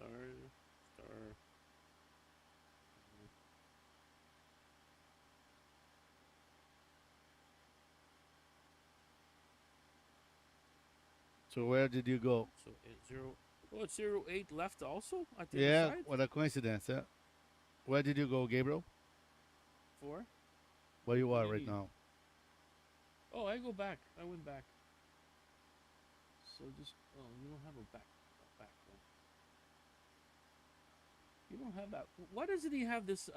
Star. So where did you go? So 0. Oh, it's 08 left also at the other Yeah, side. what a coincidence, huh? Where did you go, Gabriel? 4. Where you What are do you right need? now? Oh, I go back. I went back. So just you don't have a back one. You don't have that. Why doesn't he have this?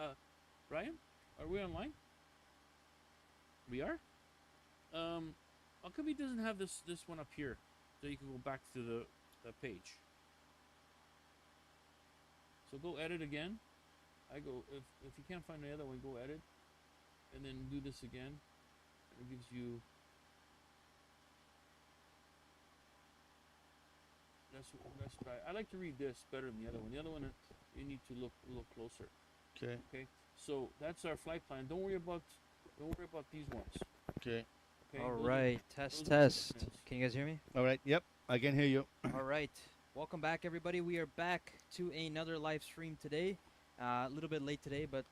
Brian, are we online? We are. How come he doesn't have this one up here, so you can go back to the page? So go edit again. I go if you can't find the other one, go edit, and then do this again. And it gives you. That's what I like to read this better than the other one. The other one you need to look closer. Okay. Okay. So that's our flight plan. Don't worry about these ones. Okay. Okay. All Those right, those test, are test. maintenance. Can you guys hear me? All right. Yep, I can hear you. All right, welcome back, everybody. We are back to another live stream today. A little bit late today, but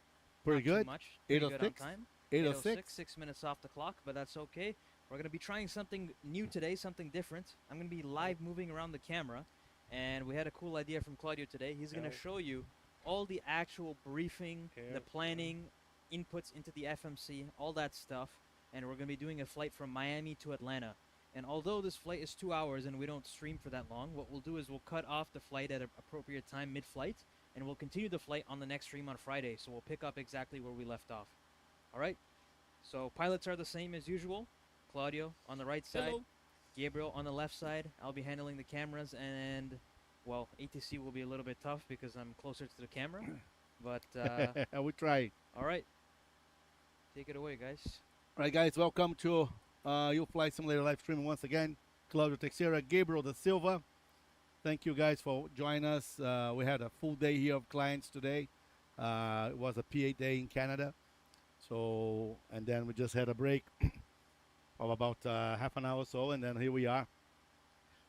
Pretty not good. too much. Pretty good on 8:06. time. 8:06. 6 minutes off the clock, but that's okay. We're gonna be trying something new today, something different. I'm gonna be live moving around the camera, and we had a cool idea from Claudio today. He's gonna show you all the actual briefing, the planning, inputs into the FMC, all that stuff. And we're gonna be doing a flight from Miami to Atlanta. And although this flight is 2 hours and we don't stream for that long, what we'll do is we'll cut off the flight at an appropriate time mid-flight, and we'll continue the flight on the next stream on Friday. So we'll pick up exactly where we left off. All right. So pilots are the same as usual. Claudio on the right side, Hello. Gabriel on the left side. I'll be handling the cameras, and well, ATC will be a little bit tough because I'm closer to the camera. But We try. all right, take it away, guys. All right, guys, welcome to UFLY Simulator live stream once again. Claudio Teixeira, Gabriel da Silva. Thank you guys for joining us. We had a full day here of clients today. It was a P8 day in Canada. So, and then we just had a break of about half an hour or so, and then here we are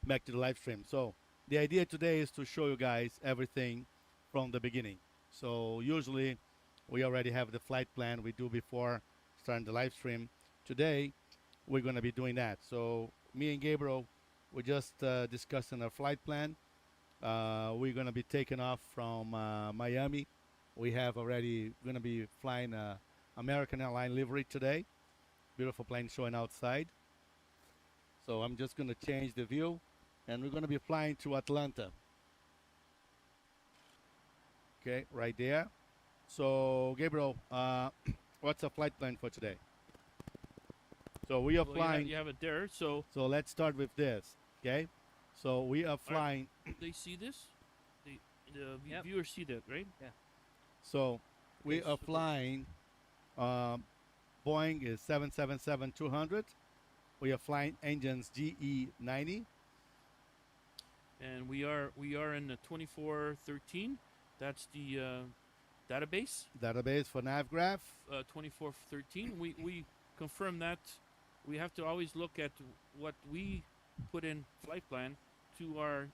back to the live stream. So the idea today is to show you guys everything from the beginning. So usually we already have the flight plan we do before starting the live stream. Today we're going to be doing that. So me and Gabriel, we're just discussing our flight plan. We're going to be taking off from Miami. We have already going to be flying American airline livery today. Beautiful plane showing outside. So I'm just going to change the view, and we're going to be flying to Atlanta. Okay, right there. So Gabriel, what's the flight plan for today? So we are flying. You have it there. So So let's start with this. Okay. So we are flying. they see this. The Yep. viewers see that, right? So we Okay, are so flying. Boeing is 777-200. We are flying engines GE90. And we are in the 2413. That's the database. Database for NavGraph. 2413. We confirm that. We have to always look at what we put in flight plan to our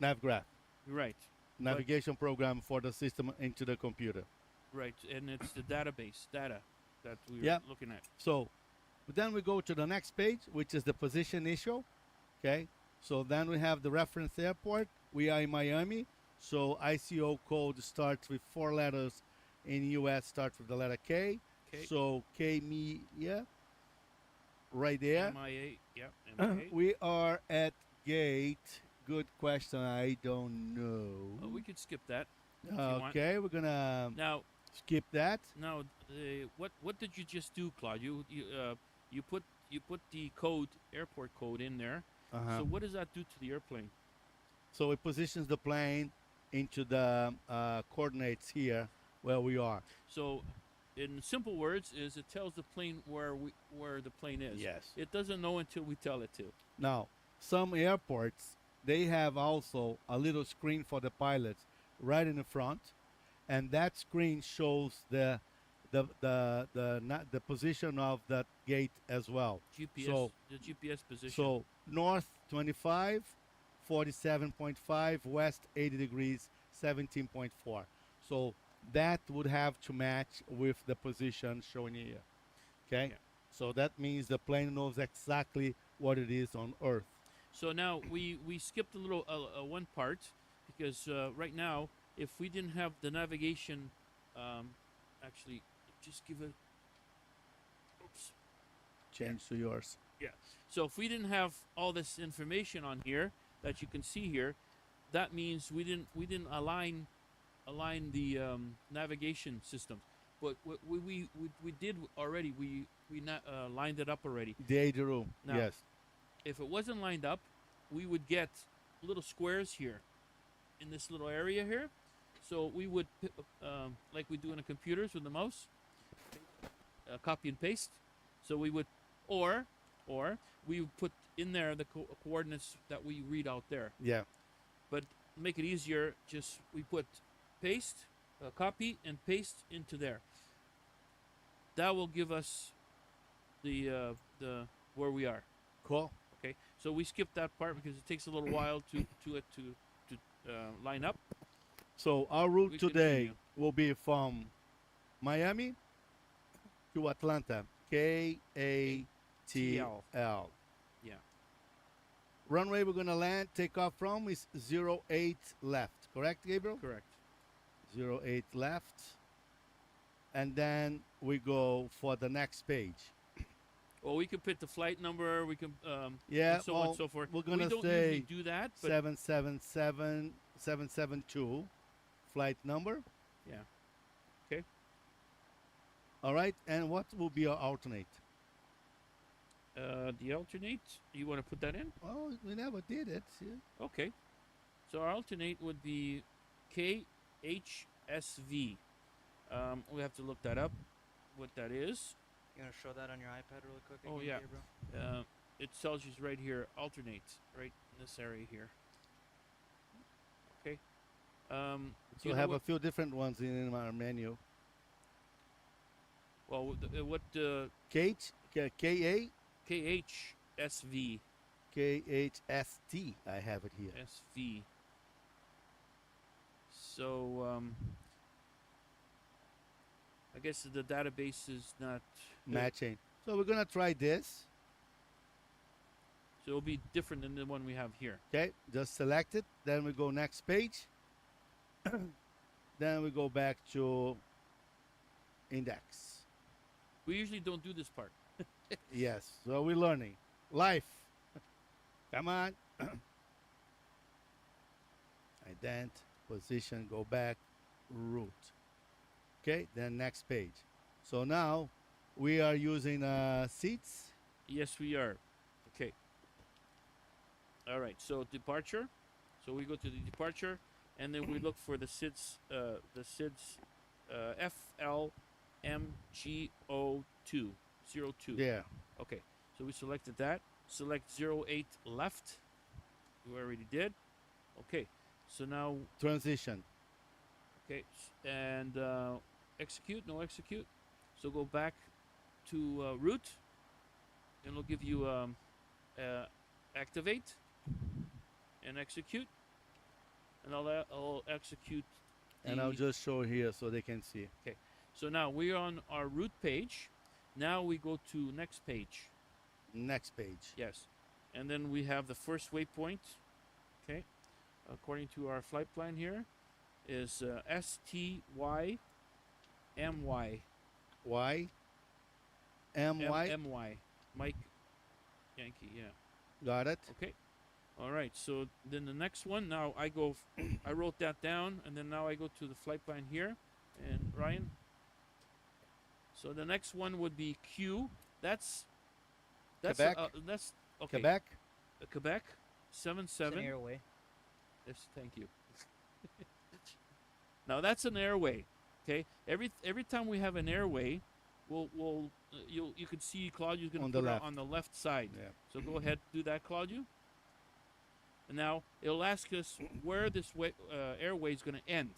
NavGraph. right, Navigation program for the system into the computer. right, and it's the database data that we're Yeah. looking at. So then we go to the next page, which is the position issue. Okay. So then we have the reference airport. We are in Miami. So ICO code starts with 4 letters. In US starts with the letter K. Okay. So yeah, right there. MIA. Yeah. MIA. We are at gate. Good question. I don't know. We could skip that. if you want. Okay, we're gonna Now, skip that. what did you just do, Claude? You put the code, airport code, in there. Uh-huh. So what does that do to the airplane? So it positions the plane into the coordinates here where we are. So, in simple words, is it tells the plane where the plane is. Yes. It doesn't know until we tell it to. Now, some airports, they have also a little screen for the pilots right in the front, and that screen shows the position of that gate as well. GPS. So- the GPS position. So north 25, 47.5, west 80 degrees, 17.4. So that would have to match with the position shown here. Okay? Yeah. So that means the plane knows exactly what it is on Earth. So now we skipped a little one part because right now, if we didn't have the navigation, actually, just give it. Oops. Change to yours. Yeah. So if we didn't have all this information on here that you can see here, that means we didn't align the navigation system. But what we did already. We lined it up already. The AD room. Now, Yes. If it wasn't lined up, we would get little squares here in this little area here. So we would, like we do in the computers with the mouse, copy and paste. So we would, or we would put in there the coordinates that we read out there. Yeah. But to make it easier, just we put paste, copy and paste into there. That will give us the where we are. Cool. Okay, so we skipped that part because it takes a little while to line up. So our route We today continue. will be from Miami to Atlanta. KATL. Yeah. Runway we're gonna land, take off from is 08 left. Correct, Gabriel? Correct. 08 left. And then we go for the next page. Well, we can put the flight number. We can Yeah, and so on well, and so forth. we're gonna we don't say usually do that, but 777 772 flight number. yeah. Okay. All right, and what will be our alternate? The alternate. You want to put that in? Oh, we never did it. Yeah. Okay. So our alternate would be KHSV. We have to look that up. What that is? You gonna show that on your iPad really quick? Oh, again, yeah. Gabriel? It tells you right here. Alternate right in this area here. Okay. So you we know have what- a few different ones in our menu. Well, what KH, KA, KHSV KHST. I have it here. SV. So I guess the database is not Matching. So we're gonna try this. So it'll be different than the one we have here. Okay, just select it. Then we go next page. Then we go back to index. We usually don't do this part. Yes, so we're learning. Life. Come on. Ident, position, go back, route. Okay, then next page. So now we are using seats. Yes, we are. Okay. All right. So departure. So we go to the departure, and then we look for the SIDS. FLMGO2 02. Yeah. Okay. So we selected that. Select 08 left. We already did. Okay. So now, Transition. okay, and execute. No execute. So go back to route, and it'll give you activate and execute, and I'll execute. And I'll the- just show here so they can see. So now we're on our route page. Now we go to next page. Next page. Yes, and then we have the first waypoint. Okay, according to our flight plan here, is STY MY. Y. MY. MY. Mike Yankee. Yeah. Got it. Okay. All right. So then the next one. Now I go. I wrote that down, and then now I go to the flight plan here. And Ryan. So the next one would be Q. That's Quebec. that's okay. Quebec. Quebec. It's an 77. airway. Yes, thank you. Now that's an airway. Okay. Every time we have an airway, you can see Claudia's going On to the put it left. on the left side. Yeah. So go ahead, do that, Claudia. And now it'll ask us where this airway is going to end.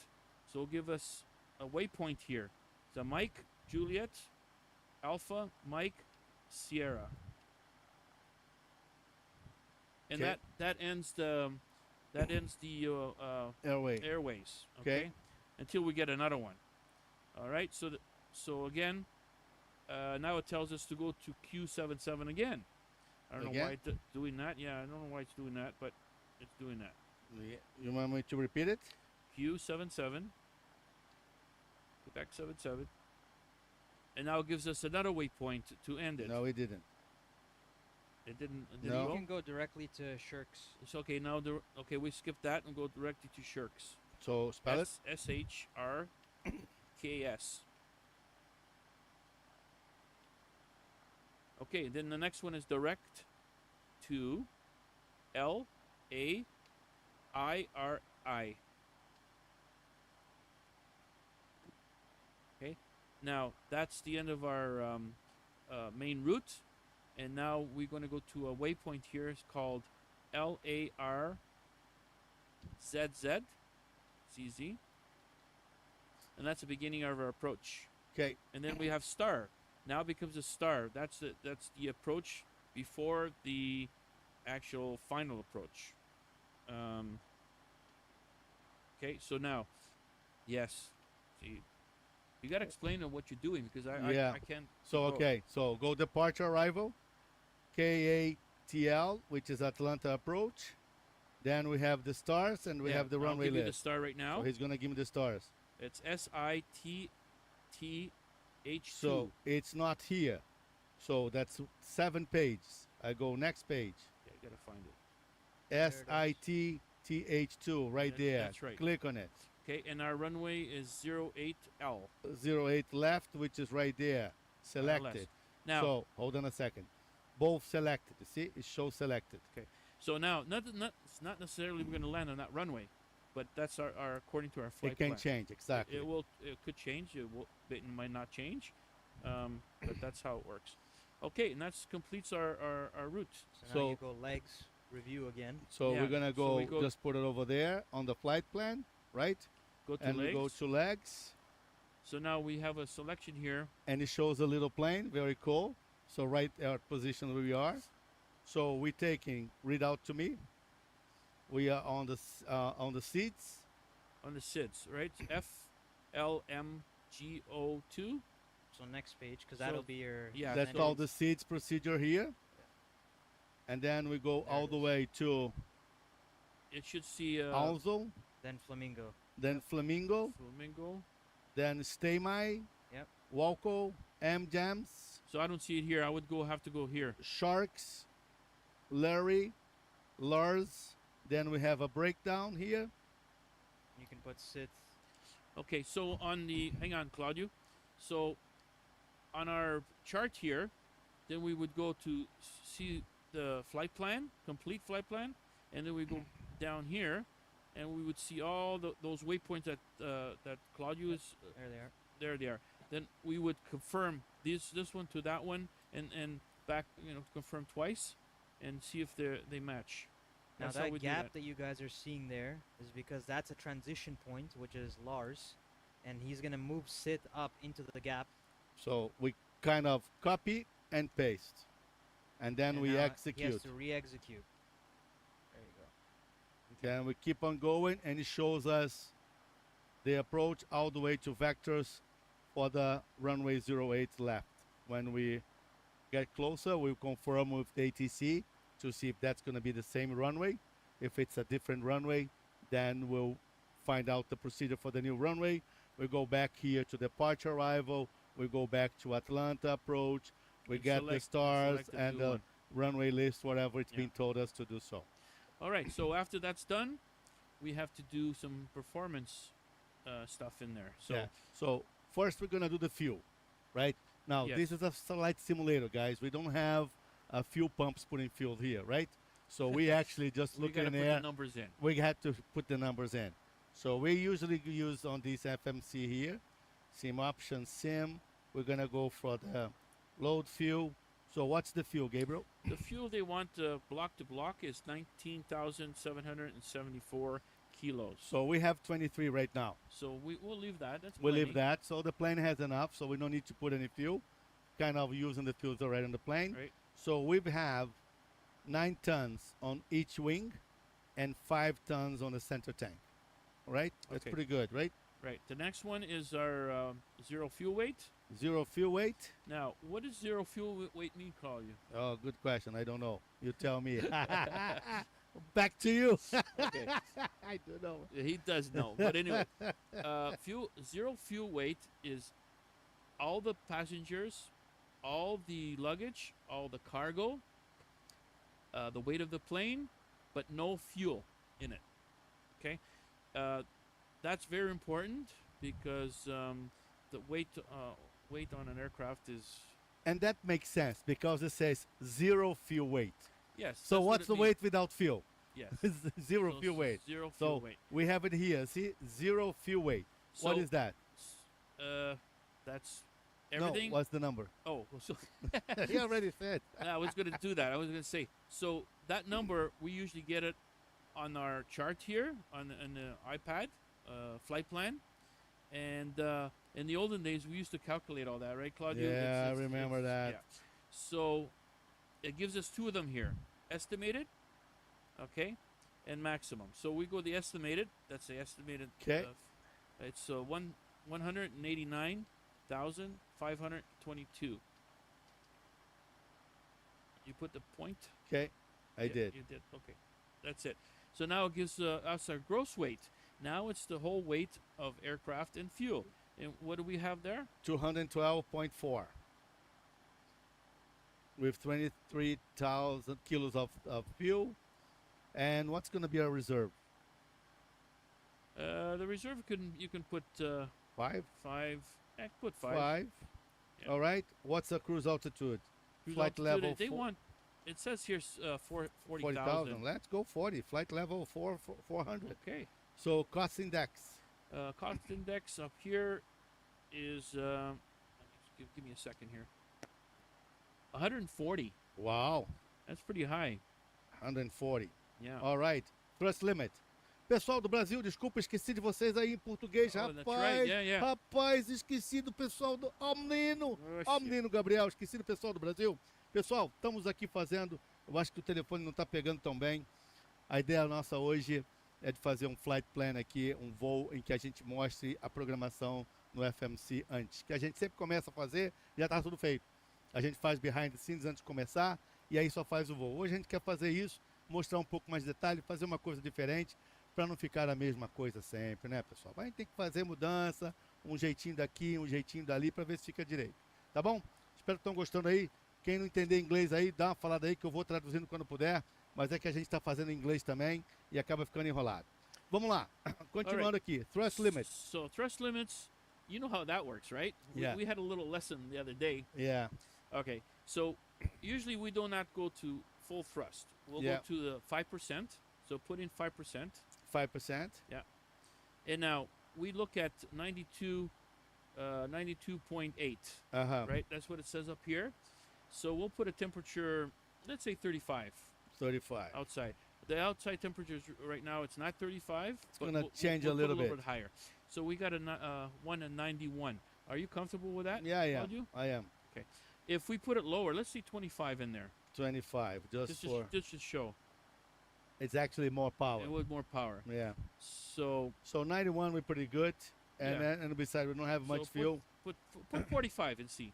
So it'll give us a waypoint here. So Mike, Juliet, Alpha, Mike, Sierra. And Okay. that ends the That ends the Airway. airways. Okay. Okay. Until we get another one. All right. So again, now it tells us to go to Q77 again. I don't know why it's doing that. Yeah, I don't know why it's doing that, but it's doing that. You want me to repeat it? Q77. Quebec 77. And now it gives us another waypoint to end it. No, it didn't. It didn't. No. You can go directly to Shirks. It's okay. Now, okay, we skip that and go directly to Shirks. So spell it. SHRKS. Okay, then the next one is direct to LAIRI. Okay, now that's the end of our main route, and now we're going to go to a waypoint here. It's called LARZZ. CZ. And that's the beginning of our approach. Okay. And then we have star. Now it becomes a star. That's the approach before the actual final approach. Okay, so now, yes. See, you got to explain what you're doing because I can't. So okay, so go departure arrival, KATL, which is Atlanta approach. Then we have the stars and we have the runway I'll give you the list. star right now. So he's gonna give me the stars. It's SITTH2. So it's not here. So that's 7 pages. I go next page. Yeah, you gotta find it. SITTH2 right there. That's right. Click on it. Okay, and our runway is 08L. 08 left, which is right there. Selected. Now, So hold on a second. Both selected. You see, it shows selected. so now, it's not necessarily we're going to land on that runway, but that's our according to our flight It can plan. change exactly. It could change. It might not change, but that's how it works. Okay, and that completes our route. So now you go legs, review again. So Yeah, we're gonna so we go, just put it over there on the flight plan, right? Go to And legs. we go to legs, So now we have a selection here. and it shows a little plane, very cool. So right at position where we are. So we're taking, read out to me. We are on the seats. On the SIDS, right? FLMGO2. So next page, because So- that'll be your. yeah, That's so- called the seats procedure here. And then we go There all it the is. way to It should see Alzo, Then Flamingo. then Flamingo, Flamingo. then Stay My, Yep. Walco, M-Jams, So I don't see it here. I would have to go here. Sharks, Larry, Lars. Then we have a breakdown here. You can put Sith. Okay, so hang on, Claudio. So on our chart here, then we would go to see the flight plan, complete flight plan, and then we go down here, and we would see all those waypoints that Claudio is. There they are. There they are. Then we would confirm this one to that one, and back, confirm twice, and see if they match. Now That's how that we do gap that you guys are seeing there is because that's a transition point, which is Lars, and he's gonna move Sid up into the gap. So we kind of copy and paste. And then and we now He execute. has to re-execute. There you go. Then we keep on going, and it shows us the approach all the way to vectors for the runway 08 left. When we get closer, we'll confirm with the ATC to see if that's going to be the same runway. If it's a different runway, then we'll find out the procedure for the new runway. We go back here to departure arrival. We go back to Atlanta approach. We And get the select stars the and new the one. runway list, whatever it's Yeah. been told us to do so. All right. So after that's done, we have to do some performance stuff in there. So Yeah. So first we're gonna do the fuel, right? Now Yes. this is a flight simulator, guys. We don't have fuel pumps putting fuel here, right? So we actually just we look gotta in put there. the numbers in. We had to put the numbers in. So we usually use on this FMC here, sim option sim. We're gonna go for the load fuel. So what's the fuel, Gabriel? The fuel they want block to block is 19,774 kilos. So we have 23 right now. So we'll leave that. That's We'll leave plenty, that. So the plane has enough, so we don't need to put any fuel. Kind of using the fuels already on the plane. Right. So we have 9 tons on each wing, and 5 tons on the center tank. All right? That's Okay. pretty good, right? Right. The next one is our zero fuel weight. 0 fuel weight. Now, what does zero fuel weight mean, Claudio? Oh, good question. I don't know. You tell me. Back to you. Okay. I don't know. He does know. But anyway, zero fuel weight is all the passengers, all the luggage, all the cargo, the weight of the plane, but no fuel in it. Okay? That's very important because the weight on an aircraft is And that makes sense because it says 0 fuel weight. yes. So that's what what's it the means. weight without fuel? Yes. 0 So fuel weight. Zero fuel So weight. we have it here. See, 0 fuel weight. What So, is that? That's everything. No, what's the number? Oh, so He already said. I was going to do that. I was going to say, so that number, we usually get it on our chart here on the iPad, flight plan. And in the olden days, we used to calculate all that, right, Claudio? Yeah, I remember that. Yeah. So it gives us two of them here, estimated, okay, and maximum. So we go the estimated. That's the estimated. 'Kay. It's 189,522. You put the point. Okay, I Yeah, did. You did. Okay, that's it. So now it gives us our gross weight. Now it's the whole weight of aircraft and fuel. And what do we have there? 212.4 with 23,000 kilos of fuel. And what's going to be our reserve? The reserve you can put 5? five. Put five. 5. Yeah. All right. What's the cruise altitude? Cruise Flight altitude, level They four- want. It says here 40,000. 40,000. Let's go 40. Flight level 400. Okay. So cost index. Cost index up here is give me a second here. 140. Wow. That's pretty high. 140. Yeah. All right. Thrust limit. Pessoal do Brasil, desculpa, esqueci de vocês aí em português. Oh, that's Rapaz, right. Yeah, yeah. rapaz, esqueci do pessoal do... Ó, menino! Ó, Oxe. menino Gabriel, esqueci do pessoal do Brasil. Pessoal, estamos aqui fazendo... Eu acho que o telefone não está pegando tão bem. A ideia nossa hoje é de fazer um flight plan aqui, um voo em que a gente mostre a programação no FMC antes. Que a gente sempre começa a fazer, já está tudo feito. A gente faz behind the scenes antes de começar e aí só faz o voo. Hoje a gente quer fazer isso, mostrar um pouco mais de detalhe, fazer uma coisa diferente, para não ficar a mesma coisa sempre, né, pessoal? Mas a gente tem que fazer mudança, um jeitinho daqui, um jeitinho dali, para ver se fica direito. Tá bom? Espero que estão gostando aí. Quem não entender inglês aí, dá uma falada aí que eu vou traduzindo quando puder. Mas é que a gente está fazendo em inglês também e acaba ficando enrolado. Vamos lá. Continuando aqui. Thrust limit. So thrust limits, you know how that works, right? Yeah. We had a little lesson the other day. Yeah. Okay. So usually we do not go to full thrust. We'll Yeah. go to the 5%. So put in 5%. 5%. And now we look at 92.8, Uh-huh. right? That's what it says up here. So we'll put a temperature, let's say 35 35. outside. The outside temperature is right now, it's not 35. It's gonna change a put little a little bit. bit higher. So we got one at 91. Are you comfortable with that? Yeah, yeah. Claudio? I am. If we put it lower, let's see 25 in there. 25. Just for... Just to show. It's actually more power. It with more power. Yeah. So So 91, we're pretty good. And Yeah. and besides, we don't have much so fuel. Put 45 and see.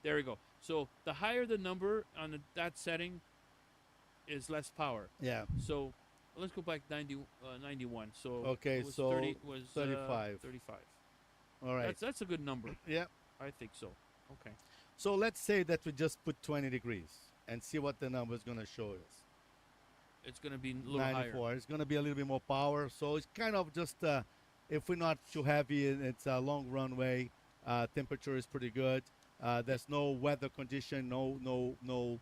There we go. So the higher the number on that setting is less power. Yeah. So let's go back 91. So Okay, it was so 35. 35. All right. That's a good number. Yeah. I think so. Okay. So let's say that we just put 20 degrees and see what the number is going to show us. It's going to be a little 94. higher. It's going to be a little bit more power. So it's kind of just, if we're not too heavy and it's a long runway, temperature is pretty good. There's no weather condition, no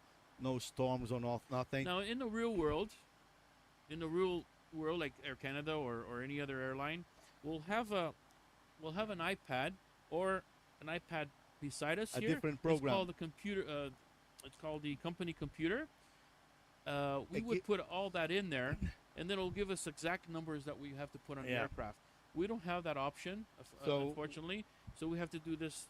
storms or nothing. Now in the real world, like Air Canada or any other airline, we'll have an iPad or an iPad beside us A here. different program. It's called the computer. It's called the company computer. We It would gi- put all that in there, and then it'll give us exact numbers that we have to put on the Yeah. aircraft. We don't have that option, So- unfortunately. So we have to do this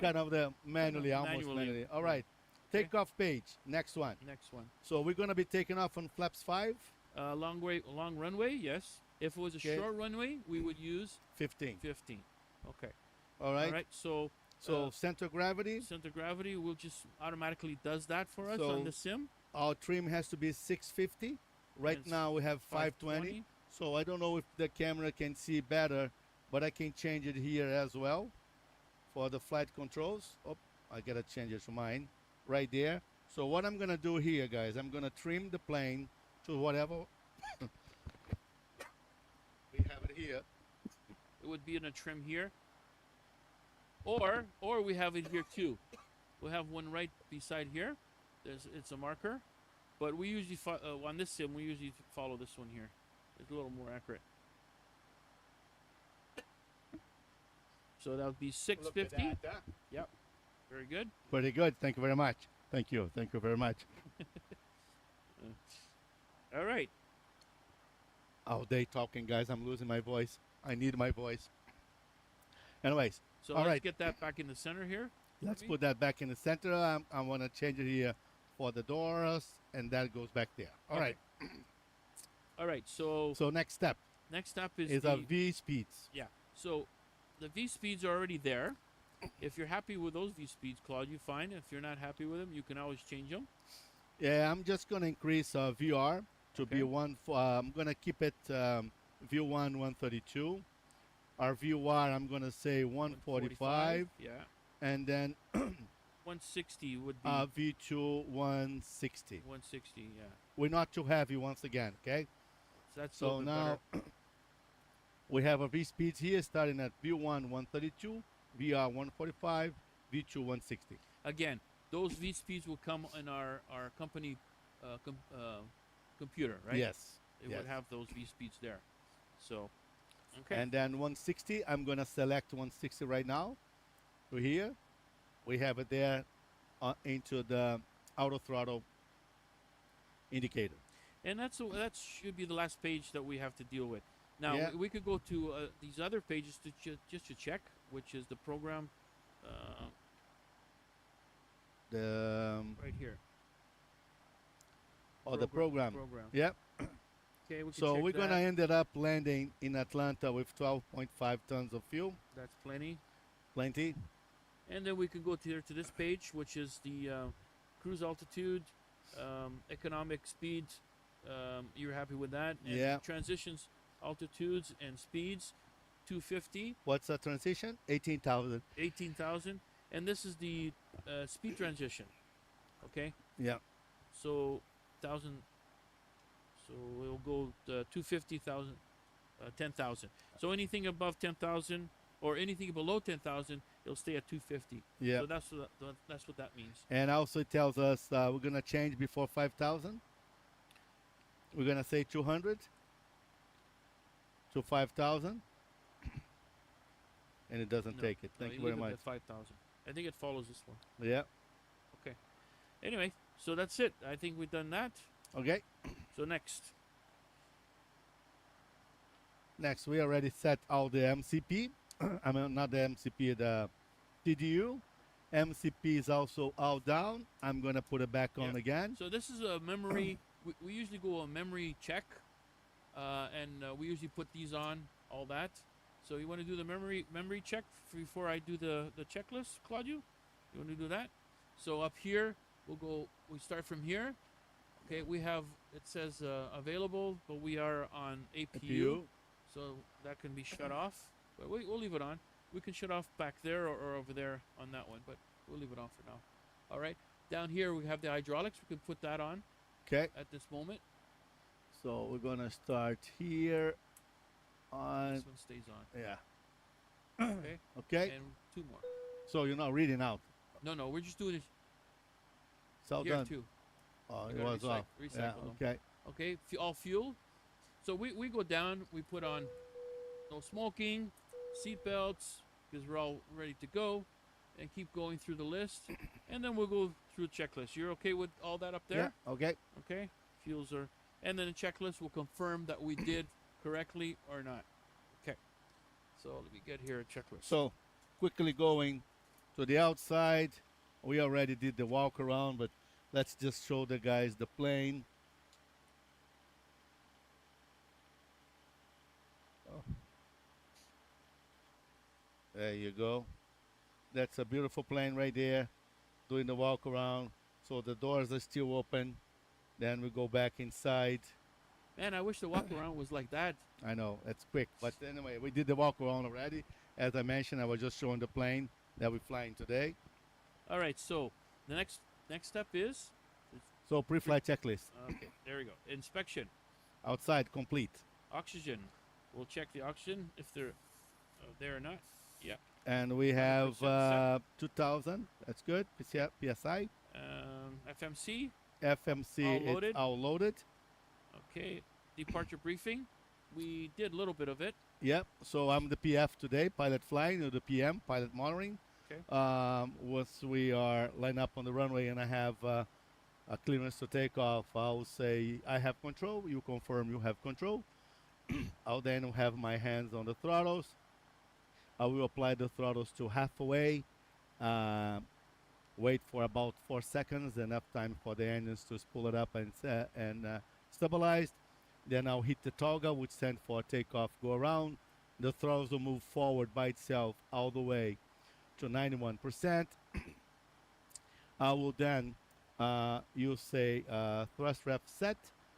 Kind of the manually, almost Manually. manually. All right. Takeoff page. Next one. Next one. So we're gonna be taking off on flaps 5, Long runway, yes. If it was a Okay. short runway, we would use 15. 15. Okay. All right. All right. So So center of gravity. center of gravity will just automatically does that for us So on the sim. Our trim has to be 650. Right It's now we have 520. So I don't know if the camera can see better, but I can change it here as well for the flight controls. Oh, I gotta change it to mine right there. So what I'm gonna do here, guys, I'm gonna trim the plane to whatever we have it here. It would be in a trim here. Or we have it here too. We'll have one right beside here. It's a marker, but we usually on this sim we usually follow this one here. It's a little more accurate. So that would be 650. Yep. Very good. Pretty good. Thank you very much. Thank you. Thank you very much. All right. All day talking, guys. I'm losing my voice. I need my voice. Anyways, So all let's right. get that back in the center here. Let's me. put that back in the center. I want to change it here for the doors, and that goes back there. All Okay. right. All right. So So next step next up is is the our V speeds. yeah. So the V speeds are already there. If you're happy with those V speeds, Claude, you fine. If you're not happy with them, you can always change them. Yeah, I'm just gonna increase VR to be Okay. one. I'm gonna keep it V1 132. Our VR, I'm gonna say 145, Yeah. and then 160 would be V2 160. 160. Yeah. We're not too heavy once again, okay? So that's a So little bit now better. we have our V speeds here starting at V1 132, VR 145, V2 160. Again, those V speeds will come in our company computer, right? Yes. It yes. would have those V speeds there. So, okay. And then 160, I'm gonna select 160 right now. To here, we have it there into the auto throttle indicator. And that should be the last page that we have to deal with. Now Yeah. we could go to these other pages to just to check, which is the program The right here. the program. Yep. Okay, we can So check we're that. gonna end it up landing in Atlanta with 12.5 tons of fuel. That's plenty. Plenty. And then we can go to this page, which is the cruise altitude, economic speeds. You're happy with that? And Yeah. Transitions, altitudes, and speeds. 250, What's the transition? 18,000. 18,000, and this is the speed transition. Okay, Yeah. so 1,000. So we'll go 250,000, 10,000. So anything above 10,000 or anything below 10,000, it'll stay at 250. Yeah. So that's what that means. And also it tells us we're gonna change before 5,000. We're gonna say 200 to 5,000, and it doesn't No, take it. no, Thank you very leave it much. at 5,000. I think it follows this one. Yeah. Anyway, so that's it. I think we've done that. Okay. So next. Next, we already set all the MCP. I mean, not the MCP, the TDU. MCP is also all down. I'm gonna put it back on Yeah. again. So this is a memory. We usually go a memory check, and we usually put these on, all that. So you want to do the memory check before I do the checklist, Claudio? You want to do that? So up here, we start from here. Okay, we have, it says available, but we are on APU. So that can be shut off, but we'll leave it on. We can shut off back there or over there on that one, but we'll leave it on for now. All right, down here we have the hydraulics. We can put that on Okay. at this moment. So we're gonna start here on. This one stays on. Yeah. Okay, Okay. and two more. So you're not reading out. No, we're just doing it It's all here done. too. Oh, We it gotta was off. recycle Yeah. them. Okay. Okay, all fuel. So we go down. We put on no smoking, seat belts, because we're all ready to go, and keep going through the list, and then we'll go through the checklist. You're okay with all that up there? Yeah. Okay. Okay, fuels are, and then the checklist will confirm that we did correctly or not. Okay, so let me get here a checklist. So quickly going to the outside. We already did the walk around, but let's just show the guys the plane. Oh. There you go. That's a beautiful plane right there, doing the walk around. So the doors are still open. Then we go back inside. Man, I wish the walk around was like that. I know, it's quick. But anyway, we did the walk around already. As I mentioned, I was just showing the plane that we're flying today. All right, so the next step is So pre-flight checklist. okay. There we go. Inspection, Outside, complete. oxygen. We'll check the oxygen if they're there or not. Yeah. And we have 100% 2000. That's good. PSI. FMC. FMC, All it's loaded? all loaded. Okay. Departure briefing. We did a little bit of it. Yep. So I'm the PF today, pilot flying, or the PM, pilot monitoring. Okay. Once we are lined up on the runway and I have a clearance to take off, I'll say I have control. You confirm you have control. I'll then have my hands on the throttles. I will apply the throttles to halfway. Wait for about 4 seconds, enough time for the engines to spool it up and stabilize. Then I'll hit the toggle, which stands for takeoff, go around. The throttles will move forward by itself all the way to 91%. I will then you say thrust ref set.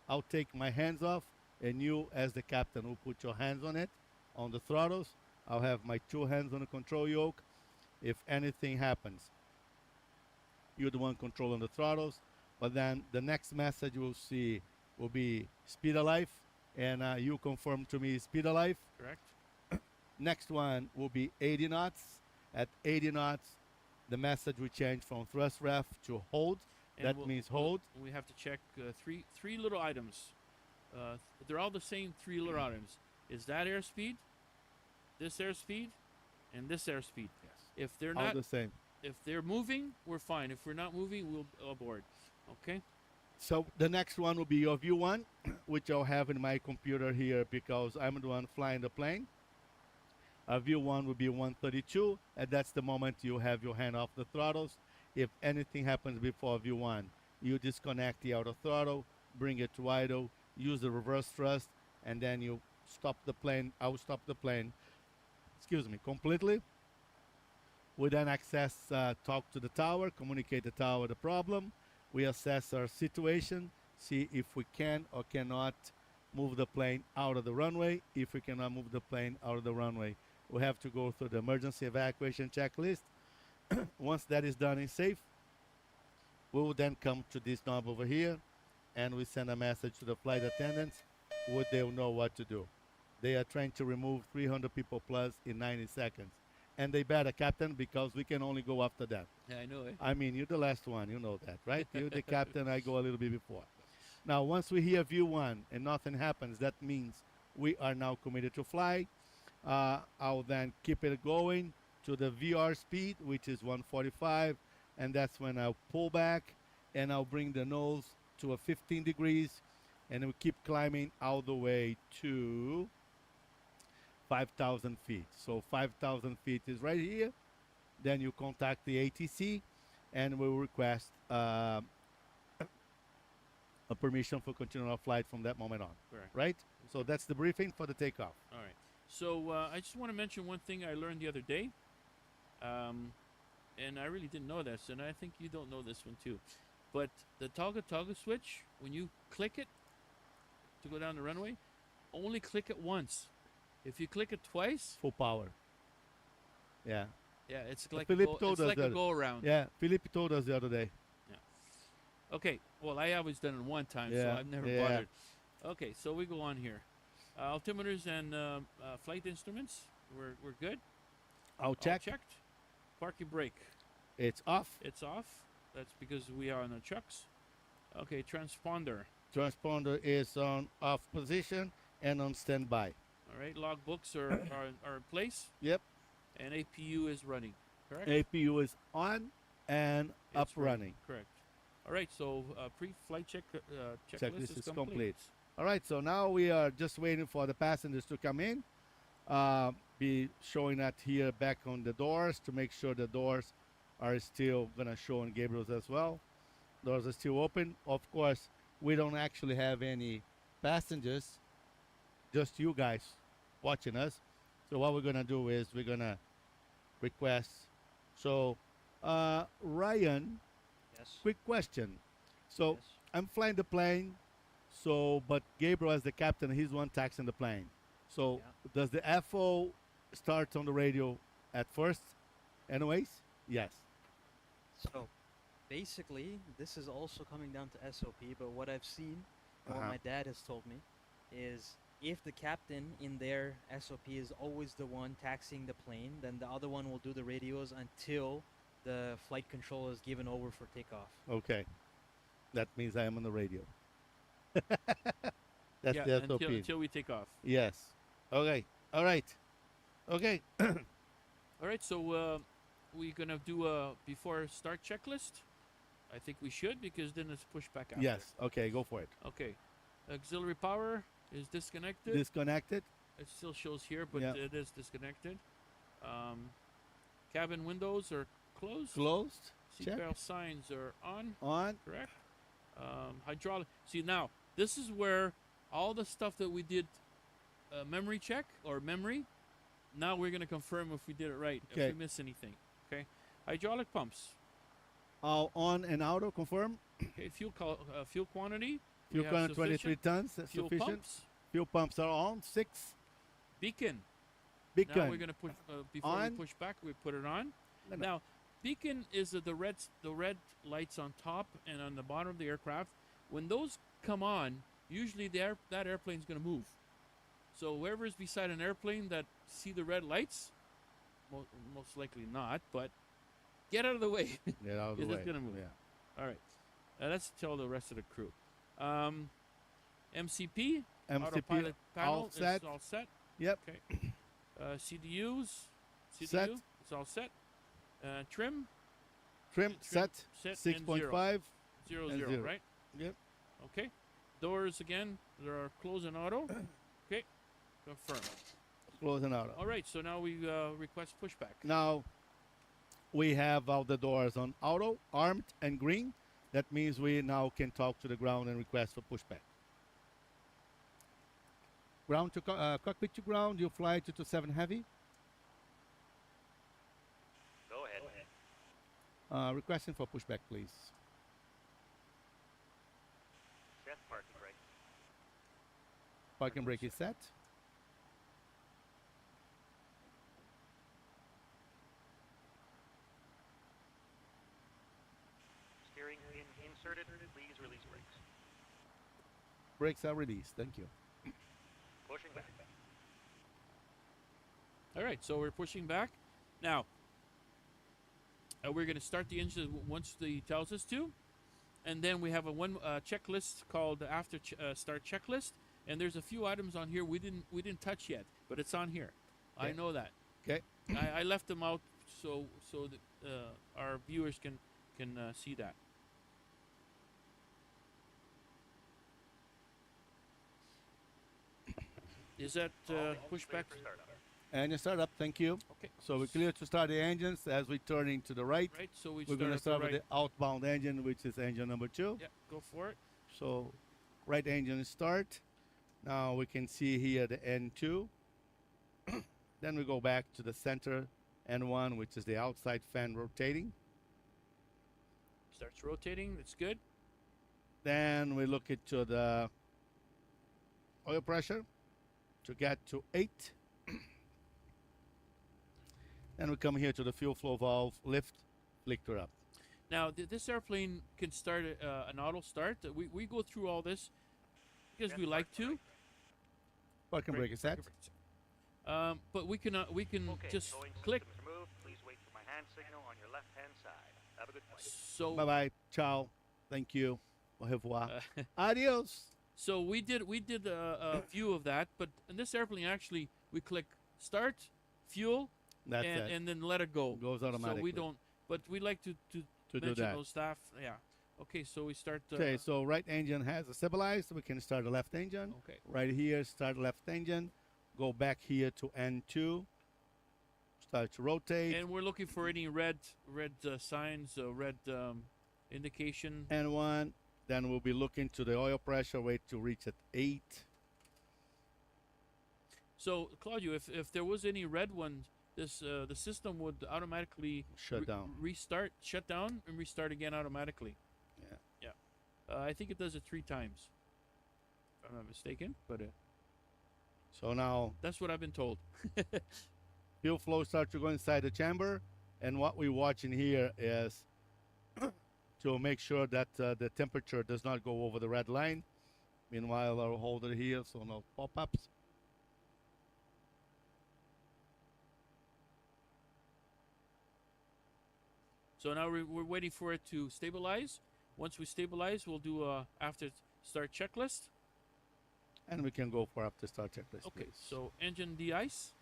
I'll take my hands off, and you, as the captain, will put your hands on it, on the throttles. I'll have my 2 hands on the control yoke. If anything happens, you're the one controlling the throttles. But then the next message you'll see will be speed alive, and you confirm to me speed alive. Correct. Next one will be 80 knots. At 80 knots, the message will change from thrust ref to hold. And That means hold. We have to check three little items. They're all the same 3 little items. Is that airspeed, this airspeed, and this airspeed? Yes. If they're All not, the same. if they're moving, we're fine. If we're not moving, we'll abort. Okay. So the next one will be your view one, which I'll have in my computer here because I'm the one flying the plane. View one will be 132, and that's the moment you have your hand off the throttles. If anything happens before view one, you disconnect the outer throttle, bring it to idle, use the reverse thrust, and then you stop the plane. I will stop the plane, completely. We then talk to the tower, communicate the tower the problem. We assess our situation, see if we can or cannot move the plane out of the runway. If we cannot move the plane out of the runway, we have to go through the emergency evacuation checklist. Once that is done and safe, we will then come to this knob over here, and we send a message to the flight attendants, where they'll know what to do. They are trying to remove 300 people plus in 90 seconds. And they better, Captain, because we can only go after that. Yeah, I know it. I mean, you're the last one, you know that, right? You're the captain, I go a little bit before. Now, once we hear view one and nothing happens, that means we are now committed to fly. I'll then keep it going to the VR speed, which is 145, and that's when I'll pull back and I'll bring the nose to a 15 degrees, and we'll keep climbing all the way to 5,000 feet. So 5,000 feet is right here. Then you contact the ATC, and we'll request a permission for continuing our flight from that moment on. Correct. Right? So that's the briefing for the takeoff. All right. So I just want to mention one thing I learned the other day, and I really didn't know this, and I think you don't know this one too. But the toggle switch, when you click it to go down the runway, only click it once. If you click it twice, Full power. Yeah. yeah, it's like Philippe told it's us like a that. go around. Yeah. Philippe told us the other day. Okay. Well, I always done it one time, so Yeah, I've never yeah. bothered. Okay, so we go on here. Altimeters and flight instruments, we're good. I'll All check. checked. Parking brake, It's off. it's off. That's because we are on the trucks. Okay, transponder. Transponder is on off position and on standby. All right, logbooks are in place. Yep. And APU is running. Correct. APU is on and up It's running. Correct. All right, so pre-flight checklist is complete. All right, so now we are just waiting for the passengers to come in. Be showing that here back on the doors to make sure the doors are still gonna show on Gabriel's as well. Doors are still open. Of course, we don't actually have any passengers, just you guys watching us. So what we're gonna do is we're gonna request. So, Ryan, Yes. quick question. So Yes. I'm flying the plane. So, but Gabriel as the captain, he's the one taxiing the plane. So Yeah. does the FO start on the radio at first? Anyways, yes. So basically, this is also coming down to SOP, but what I've seen and what Uh-huh. my dad has told me is if the captain in their SOP is always the one taxiing the plane, then the other one will do the radios until the flight control is given over for takeoff. Okay. That means I am on the radio. That's Yeah, the SOP. until we take off. Yes. Okay. All right. Okay. All right, so we're gonna do a before start checklist. I think we should because then it's pushed back after. Yes. Okay. Go for it. Okay. Auxiliary power is disconnected. Disconnected. It still shows here, but Yeah. it is disconnected. Cabin windows are closed. Closed. Check. Seatbelt signs are on. On. Correct. Hydraulic. See now, this is where all the stuff that we did, memory check or memory. Now we're gonna confirm if we did it right. Okay. If we miss anything. Okay. Hydraulic pumps. All on and auto. Confirm. Okay. Fuel quantity. we Fuel have current 23 sufficient. tons. That's Fuel sufficient. pumps. Fuel pumps are on. 6. Beacon. Beacon. Now we're gonna put before On. we push back, we put it on. No, no. Now, beacon is the red lights on top and on the bottom of the aircraft. When those come on, usually that airplane's gonna move. So whoever's beside an airplane that see the red lights, most likely not, but get out of the way. Get out of the Is way. it gonna move? Yeah. All right, let's tell the rest of the crew. MCP, MCP autopilot panel all set. is all set. Yep. Okay. CDUs, Set. it's all set. Trim, Trim set. set 6.5. and 0, and 0, 0. right? Yep. Okay. Doors again, they are closed and auto. Okay. Confirm. Close and auto. All right. So now we request pushback. Now we have all the doors on auto, armed, and green. That means we now can talk to the ground and request for pushback. Ground to cockpit to ground. You fly 227 heavy. Go ahead. Requesting for pushback, please. Set parking brake. Parking brake is set. Steering pin inserted. Please release brakes. Brakes are released. Thank you. Pushing back. All right. So we're pushing back. Now we're going to start the engine once he tells us to, and then we have a checklist called the after start checklist. And there's a few items on here we didn't touch yet, but it's on here. I Okay. know that. Okay. I left them out so that our viewers can see that. Is that pushback? For startup. Engine startup. Thank you. Okay. So we're clear to start the engines as we turning to the right. Right. So we We're going to start start with the outbound engine, which is engine number 2. Yeah. Go for it. So right engine start. Now we can see here the N2. Then we go back to the center N1, which is the outside fan rotating. Starts rotating. That's good. Then we look into the oil pressure to get to 8. Then we come here to the fuel flow valve, lift, flicker up. Now this airplane can start an auto start. We go through all this because Yes, we like parking to. brake. Parking brake is set. But we can Okay, just towing click. systems removed. Please wait for my hand signal on your left-hand side. Have a good flight. So Bye bye. Ciao. Thank you. Au revoir. uh, Adios. so we did a view of that, but in this airplane actually we click start, fuel, That's it. and then let it go. Goes So automatically. we don't. But we like to to do mention that. those stuff. Yeah. Okay. So we start. Okay, so right engine has a stabilized. We can start the left engine. Okay. Right here, start left engine. Go back here to N2. Start to rotate. And we're looking for any red signs, red indication. And 1. Then we'll be looking to the oil pressure, wait to reach at 8. So, Claudio, if there was any red one, this the system would automatically Shut down. shut down, and restart again automatically. Yeah. Yeah. I think it does it 3 times, if I'm not mistaken. But So now that's what I've been told. fuel flow starts to go inside the chamber, and what we're watching here is to make sure that the temperature does not go over the red line. Meanwhile, I'll hold it here so no pop-ups. So now we're waiting for it to stabilize. Once we stabilize, we'll do a after start checklist. And we can go for after start checklist. Okay, please. so engine de-ice.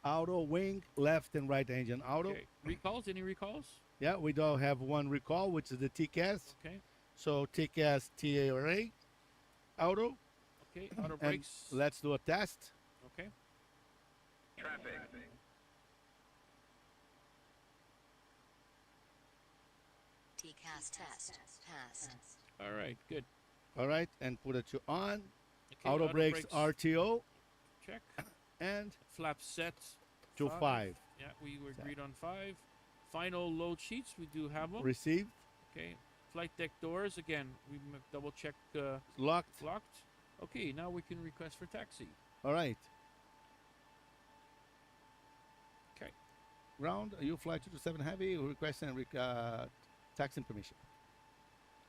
Auto, wing, left and right engine auto. Okay, recalls, any recalls? Yeah, we do have one recall, which is the TCAS. Okay, So TCAS TARA auto. okay, auto And brakes. let's do a test. Okay, Traffic. TCAS test passed. all right, good. All right, and put it to on. Okay, Auto brakes RTO check. and Flap set to 5. Yeah, we were agreed on 5. Final load sheets, we do have them. Received, Okay, flight deck doors, again, we double check locked. locked. Okay, now we can request for taxi. All right. Okay. Ground, UFLY 227 Heavy, requesting taxing permission.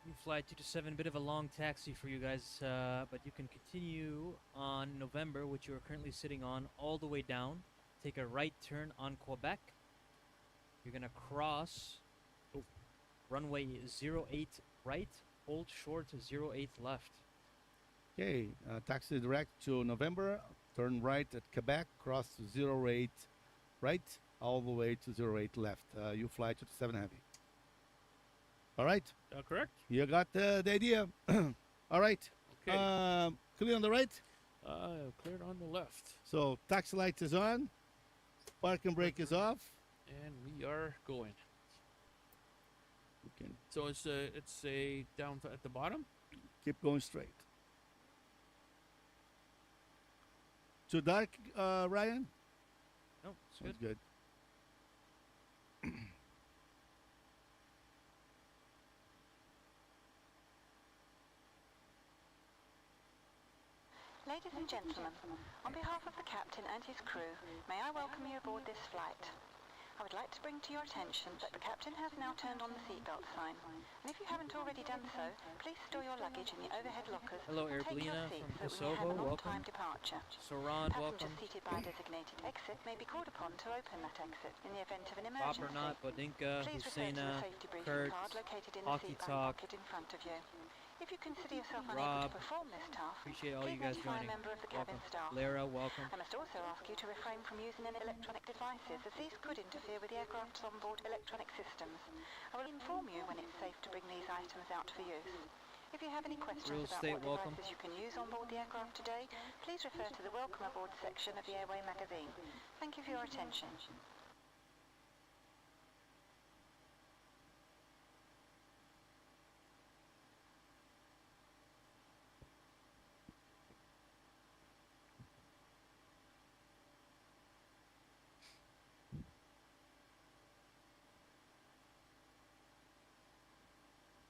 UFLY 227, bit of a long taxi for you guys, but you can continue on November, which you are currently sitting on, all the way down. Take a right turn on Quebec. You're gonna cross runway 08 right, hold short 08 left. Okay, taxi direct to November, turn right at Quebec, cross to 08 right, all the way to 08 left. UFLY 227 Heavy. All right, Correct? you got the idea. All right, Okay. clear on the right. Cleared on the left. So taxi light is on, parking brake is off. And we are going. You can So it's a down at the bottom. keep going straight. Too dark, Ryan? No, it's good. Sounds good. Ladies and gentlemen, on behalf of the captain and his crew, may I welcome you aboard this flight. I would like to bring to your attention that the captain has now turned on the seatbelt sign, and if you haven't already done so, please store your luggage in the overhead lockers Hello, and take your Erblina seats from so that we may have Kosovo, an welcome. on-time departure. Saran, Passengers welcome. seated by a designated exit may be called upon to open that exit in the event of an Pop emergency. or not, Bodinka, Please refer to the Husseina, safety briefing Kurt, card located in the Hockey seatbelt Talk, pocket in front of you. If you consider yourself unable Rob, to perform this task, appreciate all please you guys notify joining. a member of the cabin Welcome. staff. Lara, welcome. I must also ask you to refrain from using any electronic devices, as these could interfere with the aircraft's onboard electronic systems. I will inform you when it's safe to bring these items out for use. If you have any questions Real about estate, what welcome. devices you can use on board the aircraft today, please refer to the Welcome Aboard section of the Airway magazine. Thank you for your attention.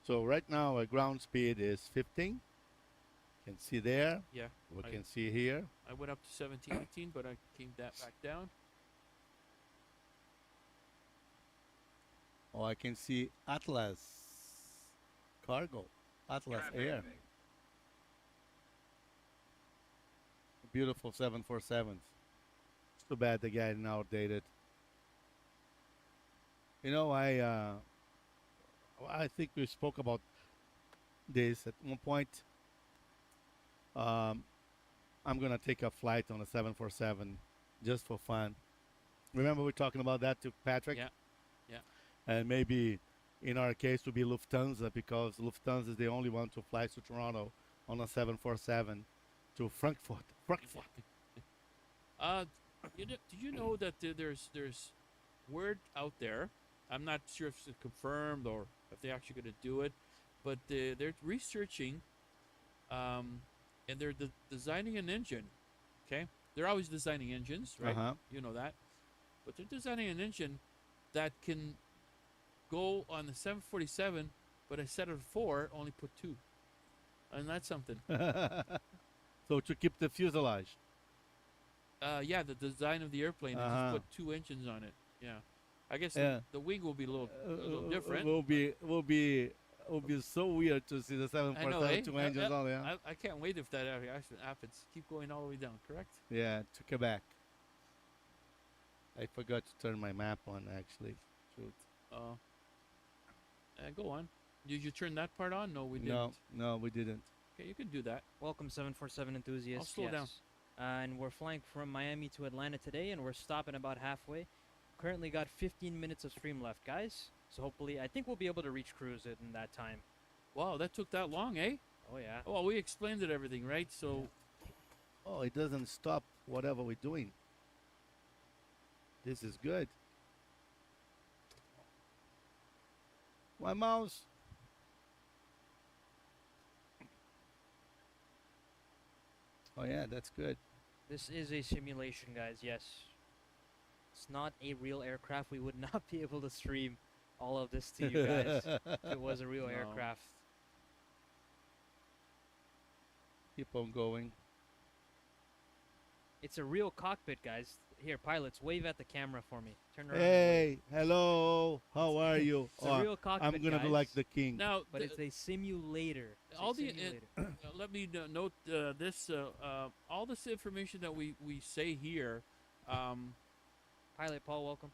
So right now our ground speed is 15. You can see there. Yeah. We I- can see here. I went up to 17, 18, but I came back down. Oh, I can see Atlas Cargo, Atlas Air. Beautiful 747s. It's too bad they're getting outdated. You know, I think we spoke about this at one point. I'm gonna take a flight on a 747 just for fun. Remember we were talking about that to Patrick? Yeah. Yeah. And maybe in our case to be Lufthansa, because Lufthansa is the only one to fly to Toronto on a 747 to Frankfurt. Did you know that there's word out there? I'm not sure if it's confirmed or if they're actually going to do it, but they're researching, and they're designing an engine. Okay, they're always designing engines, right? Uh-huh. You know that, but they're designing an engine that can go on the 747, but instead of 4, only put 2, and that's something. So to keep the fuselage. Yeah, the design of the airplane, they Uh-huh. just put 2 engines on it. Yeah, I guess Yeah. the wing will be a little different. Will be so weird to see the I know, 747 eh? 2 engines on there. I can't wait if that actually happens. Keep going all the way down, correct? Yeah, to Quebec. I forgot to turn my map on actually. Shoot. Go on. Did you turn that part on? No, we didn't. No, we didn't. Okay, you can do that. Welcome 747 enthusiasts. I'll slow down. And we're flying from Miami to Atlanta today, and we're stopping about halfway. Currently got 15 minutes of stream left, guys. So hopefully, I think we'll be able to reach cruise it in that time. Wow, that took that long, eh? Oh yeah. Oh, well, we explained it everything, right? So, Oh, it doesn't stop whatever we're doing. This is good. My mouse. Oh yeah, that's good. This is a simulation, guys. Yes. It's not a real aircraft. We would not be able to stream all of this to you guys if it was a real No. aircraft. Keep on going. It's a real cockpit, guys. Here, pilots, wave at the camera for me. Turn around. Hey, hello. How are you? It's a real cockpit, I'm gonna do like guys, the king. now, but it's a simulator. It's a all the simulator. let me note this. All this information that we say here. Pilot Paul, welcome.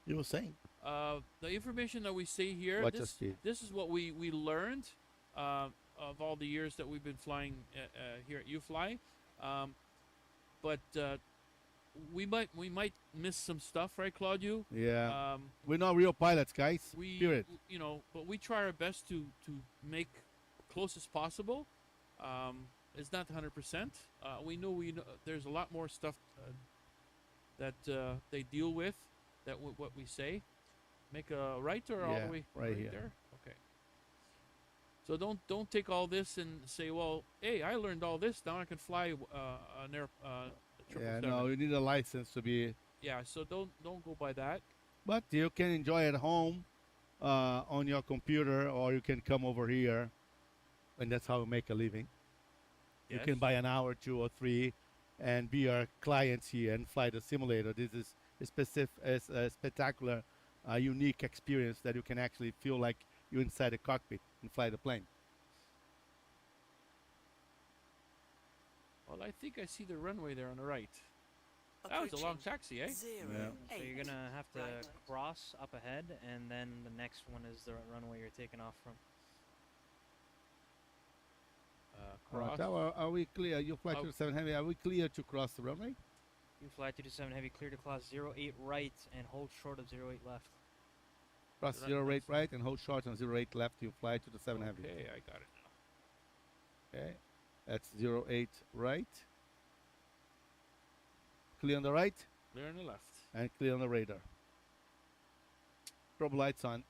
You were saying? The information that we say here. Watch us, Steve. This is what we learned of all the years that we've been flying here at UFLY. But we might miss some stuff, right, Claudio? Yeah. We're not real pilots, guys. Period. But we try our best to make close as possible. It's not 100%. We know there's a lot more stuff that they deal with that what we say. Make a right or all Yeah, the way right here. there. Okay. So don't take all this and say, well, hey, I learned all this. Now I can fly an air. Yeah, no, you need a license to be. Yeah, so don't go by that. But you can enjoy at home on your computer, or you can come over here, and that's how we make a living. You Yes. can buy an hour, 2 or 3, and be our clients here and fly the simulator. This is a spectacular, unique experience that you can actually feel like you're inside a cockpit and fly the plane. Well, I think I see the runway there on the right. That was a long taxi, eh? Yeah. So you're gonna have to cross up ahead, and then the next one is the runway you're taking off from. Cross. Are we clear? You fly Oh. to the 7 Heavy. Are we clear to cross the runway? You fly 227 heavy, clear to cross 08 right, and hold short of 08 left. Cross So that- 08 that's- right and hold short on 08 left. You fly to the 7 Heavy. Okay, I got it now. Okay, that's 08 right. Clear on the right Clear on the left. and clear on the radar. Strobe lights on.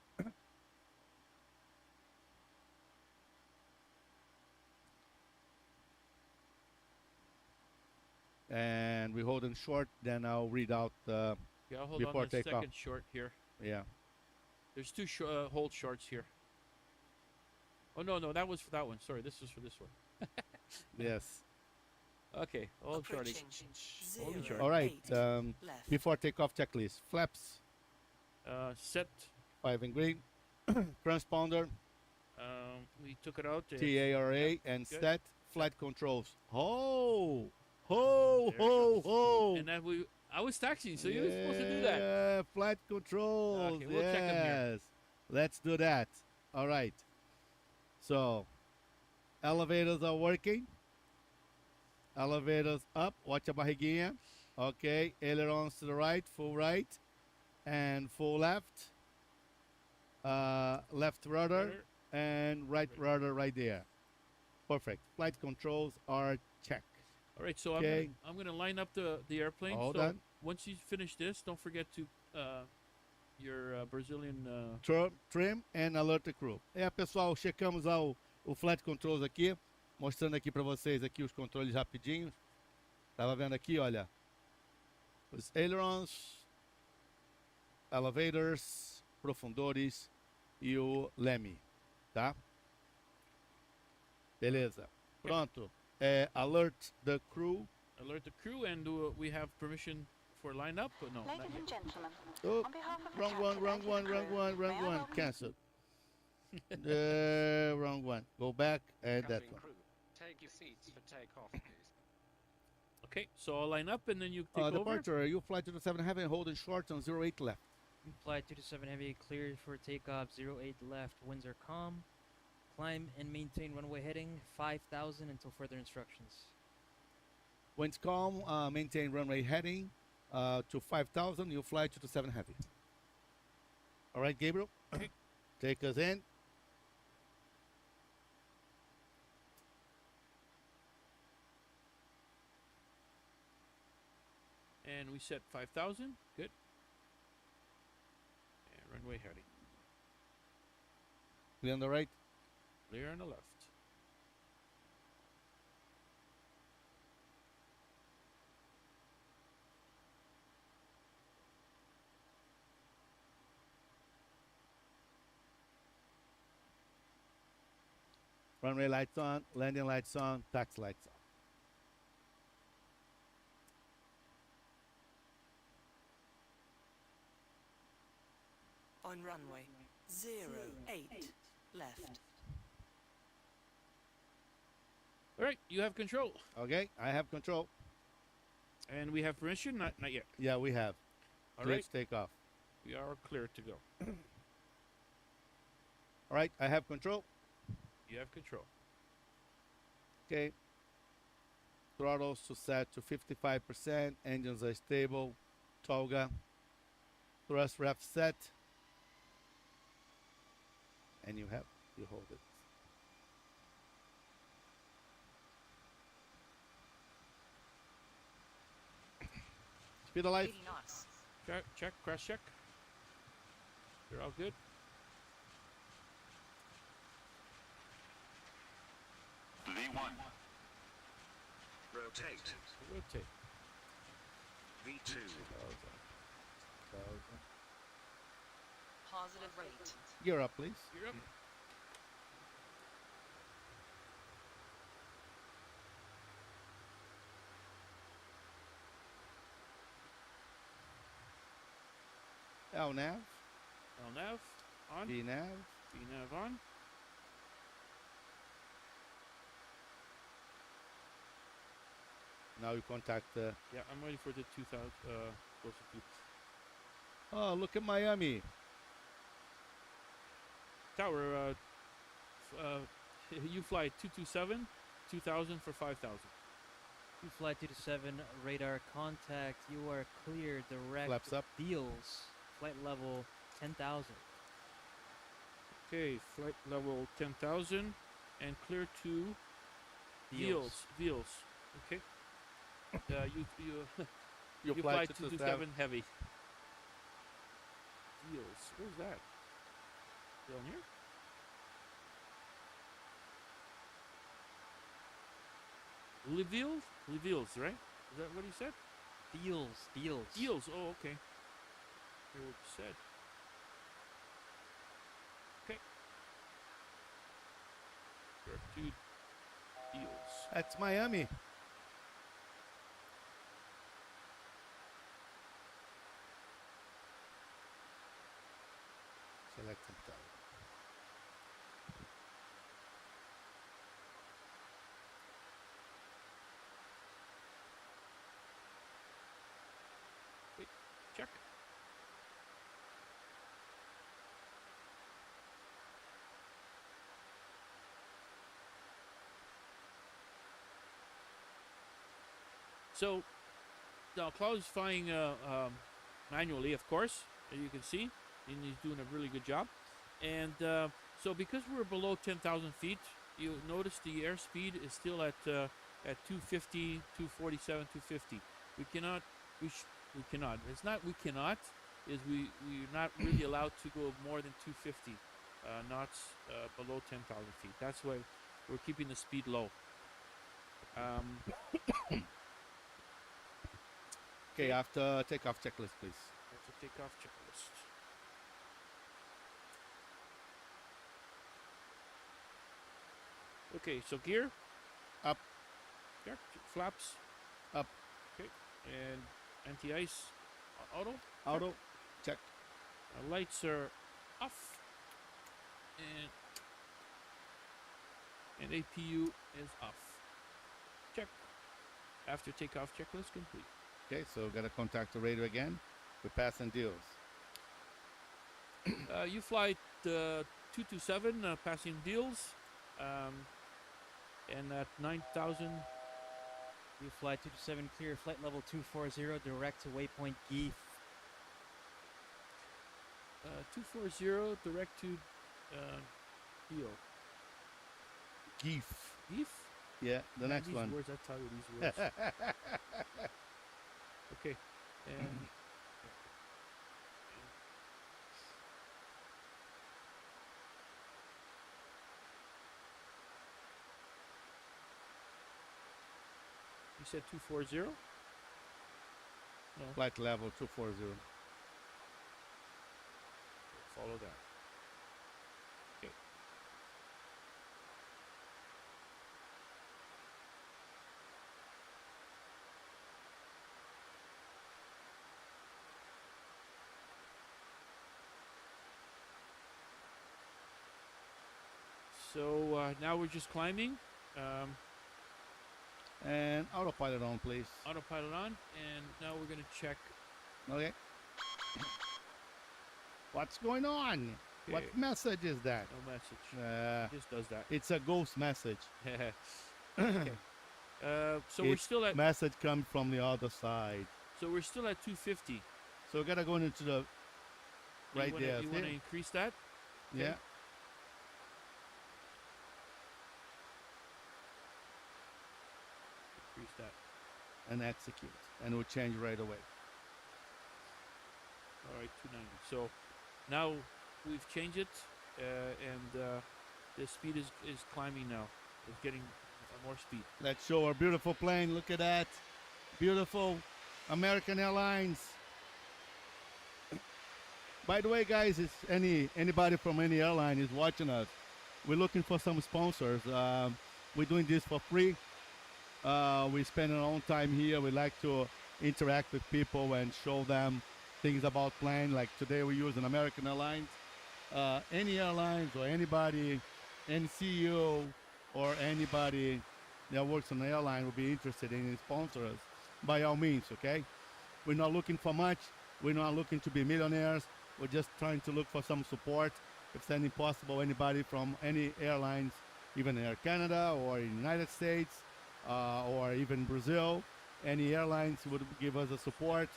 And we hold in short, then I'll read out the, Yeah, I'll hold Before on a takeoff. second short here. yeah. There's 2 hold shorts here. Oh, no, that was for that one. Sorry, this was for this one. Yes. Okay, hold shorty. Holding short. All right, before takeoff checklist. Flaps, Set. 5 in green. Transponder, We took it out. TARA, Yep, and good. set. Flight controls. Ho! Ho! There it Ho! goes. Ho! And that I was taxiing, so you were supposed to do that. Yeah, flight controls. Okay, we'll check 'em here. Yes. Let's do that. All right. So, elevators are working. Elevators up. Watch a barriguinha. Okay. Ailerons to the right, full right, and full left. Left rudder and right rudder right there. Perfect. Flight controls are check. All right, so Okay. I'm gonna line up the airplane. Hold so on. once you finish this, don't forget to your Brazilian. Trim and alert the crew. Pessoal, checamos o flight controls aqui, mostrando aqui para vocês aqui os controles rapidinhos. Tava vendo aqui, olha, os ailerons, elevators, profundores e o leme, tá? Beleza. Pronto. Alert the crew. Alert the crew, and we have permission for line up. No, not Ladies yet. and gentlemen, Oh, on behalf of the wrong one, captain wrong and his one, crew, wrong one, may I wrong one. welcome- Cancel. Wrong one. Go back and that Cabin one. crew, take your seats for takeoff, please. Okay, so I'll line up, and then you take over. Departure, you fly to the 7 heavy, holding short on 08 left. Flight 227 Heavy cleared for takeoff. 08 left. Winds are calm. Climb and maintain runway heading 5,000 until further instructions. Winds calm, maintain runway heading to 5,000. You fly to the 7 heavy. All right, Gabriel. Take us in. And we set 5,000. Good. And runway heading. Clear on the right. Clear on the left. Runway lights on, landing lights on, taxi lights on. On runway 08 left. All right, you have control, Okay, I have control. and we have permission. Not yet. Yeah, we have. All Clear right, to take off. we are clear to go. All right, I have control. You have control. Okay. Throttles to set to 55%. Engines are stable. Tolga. Thrust ref set. And you hold it. Speed of light. 80 knots. Check, cross check. You're all good. V1. Rotate. Rotate. V2. Positive rate. Gear up, please. You're up. LNAV. LNAV on. VNAV. VNAV on. Now you contact the. Yeah, I'm ready for the 2000. Closer to Oh, look at Miami. tower. You fly 227, 2000 for 5,000. You fly 227 radar contact. You are clear. Direct Flaps up. deals. Flight level 10,000. Okay, flight level 10,000 and clear to Deals. Okay. You fly 227 heavy. Deals. Where's that? Down here? Leveals, right? Is that what he said? Deals. Deals. Oh, okay. Hear what you said. Okay. There are 2 deals. That's Miami. Select some tower. Check. So now Claude's flying manually, of course, as you can see, and he's doing a really good job. And so because we're below 10,000 feet, you notice the airspeed is still at at 250, 247, 250. We cannot. We cannot. It's not we cannot. Is we're not really allowed to go more than 250 knots below 10,000 feet. That's why we're keeping the speed low. Okay, after takeoff checklist, please. After takeoff checklist. Okay, so gear Up. Gear, flaps Up. Okay, and anti-ice auto. Auto. Check. Lights are off, and APU is off. Check. After takeoff checklist complete. Okay, so gotta contact the radio again. We're passing deals. You fly 227 passing deals, and at 9,000. You fly 227 clear, flight level 240, direct to waypoint Geef. 240 direct to Deal. Geef. Beef? Yeah, the next these one. Words, I tell you these words. Okay, and you said 240? No, Flight level 240. follow that. Okay. So now we're just climbing. And autopilot on, please. Autopilot on, and now we're gonna check. Okay. What's going on? What Okay. message is that? No message. It just does that. It's a ghost message. Okay. So we're Its still at. message comes from the other side. So we're still at 250. So we gotta go into the right there. You see? want to increase that? Yeah. Increase that. And execute. And we'll change right away. All right, 290. So now we've changed it, and the speed is climbing now. It's getting more speed. Let's show our beautiful plane. Look at that. Beautiful American Airlines. By the way, guys, if anybody from any airline is watching us, we're looking for some sponsors. We're doing this for free. We spend our own time here. We like to interact with people and show them things about plane. Like today we use an American Airlines. Any airlines or anybody, any CEO or anybody that works on the airline will be interested in sponsor us, by all means, okay? We're not looking for much. We're not looking to be millionaires. We're just trying to look for some support. If it's any possible, anybody from any airlines, even Air Canada or United States or even Brazil, any airlines would give us a support.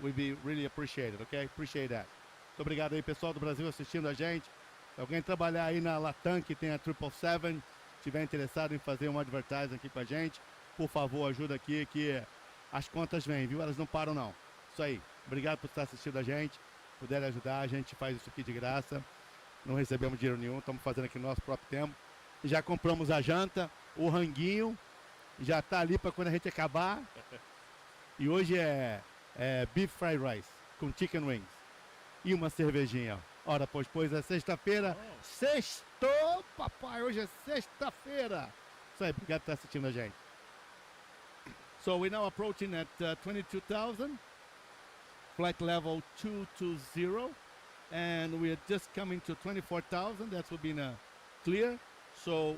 We'd be really appreciated, okay? Appreciate that. Muito obrigado aí, pessoal do Brasil assistindo a gente. Se alguém trabalhar aí na Latam, que tem a 777, estiver interessado em fazer um advertising aqui com a gente, por favor, ajuda aqui que as contas vêm, viu? Elas não param, não. Isso aí. Obrigado por estar assistindo a gente. Puder ajudar, a gente faz isso aqui de graça. Não recebemos dinheiro nenhum, estamos fazendo aqui no nosso próprio tempo. Já compramos a janta, o ranguinho, já está ali para quando a gente acabar. E hoje é beef fried rice com chicken wings e uma cervejinha. Ora, pois é sexta-feira. Sextou, papai! Hoje é sexta-feira. Isso aí, obrigado por estar assistindo a gente. So we're now approaching at 22,000. Flight level 220. And we're just coming to 24,000. That will be in a clear. So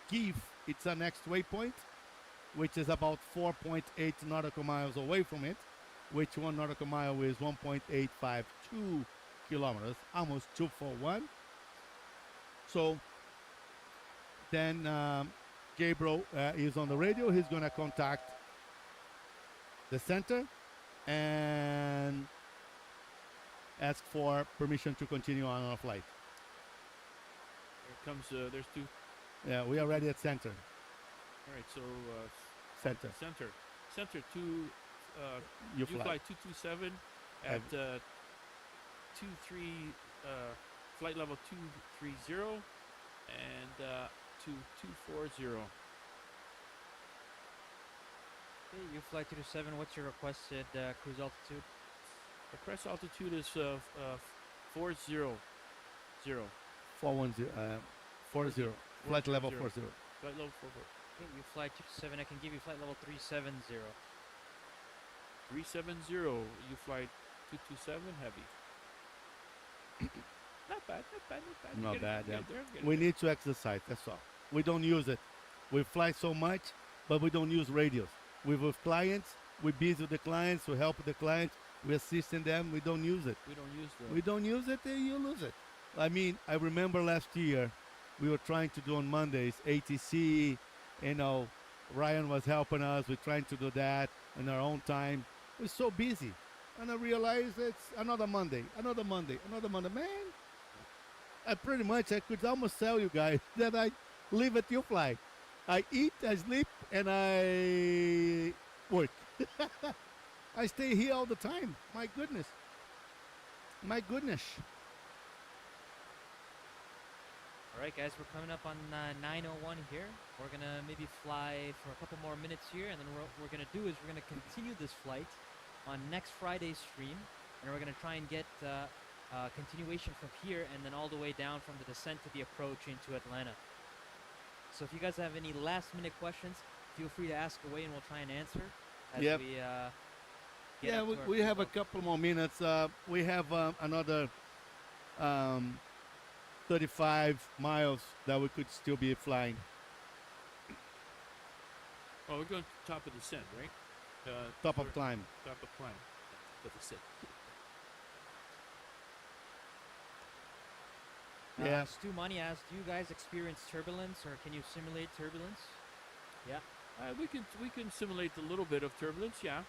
Kiev, it's our next waypoint, which is about 4.8 nautical miles away from it, which 1 nautical mile is 1.852 kilometers, almost 2 for 1. So then Gabriel is on the radio. He's going to contact the center and ask for permission to continue on our flight. Here comes, there's two. Yeah, we are ready at center. All right, so Center. center to You UFLY fly. 227 at 23 flight level 230 and to 240. Okay, you fly 227. What's your requested cruise altitude? The crest altitude is 400. 410. 40. Flight level 40. Flight level 40. Okay, you fly 227. I can give you flight level 370. 370. You fly 227 heavy. Not bad. Not bad, yeah. There, We need to exercise, that's all. We don't use it. We fly so much, but we don't use radios. We're with clients, we busy with the clients, we help the clients, we assisting them, we don't use it. We don't use the. We don't use it, you lose it. I mean, I remember last year, we were trying to do on Mondays, ATC, you know, Ryan was helping us, we're trying to do that in our own time. We're so busy. And I realized it's another Monday. Man, I pretty much, I could almost tell you guys that I live at UFLY. I eat, I sleep, and I work. I stay here all the time. My goodness. All right, guys, we're coming up on 9:01 here. We're gonna maybe fly for a couple more minutes here, and then what we're gonna do is we're gonna continue this flight on next Friday's stream, and we're gonna try and get continuation from here and then all the way down from the descent to the approach into Atlanta. So if you guys have any last-minute questions, feel free to ask away, and we'll try and answer as Yep. we Yeah, we have a couple more minutes. We have another 35 miles that we could still be flying. Oh, we're going to top of descent, right? Top of we're- climb. Top of climb. Top of descent. Yeah. Stu Money asked, do you guys experience turbulence, or can you simulate turbulence? Yeah. We can simulate a little bit of turbulence, yeah.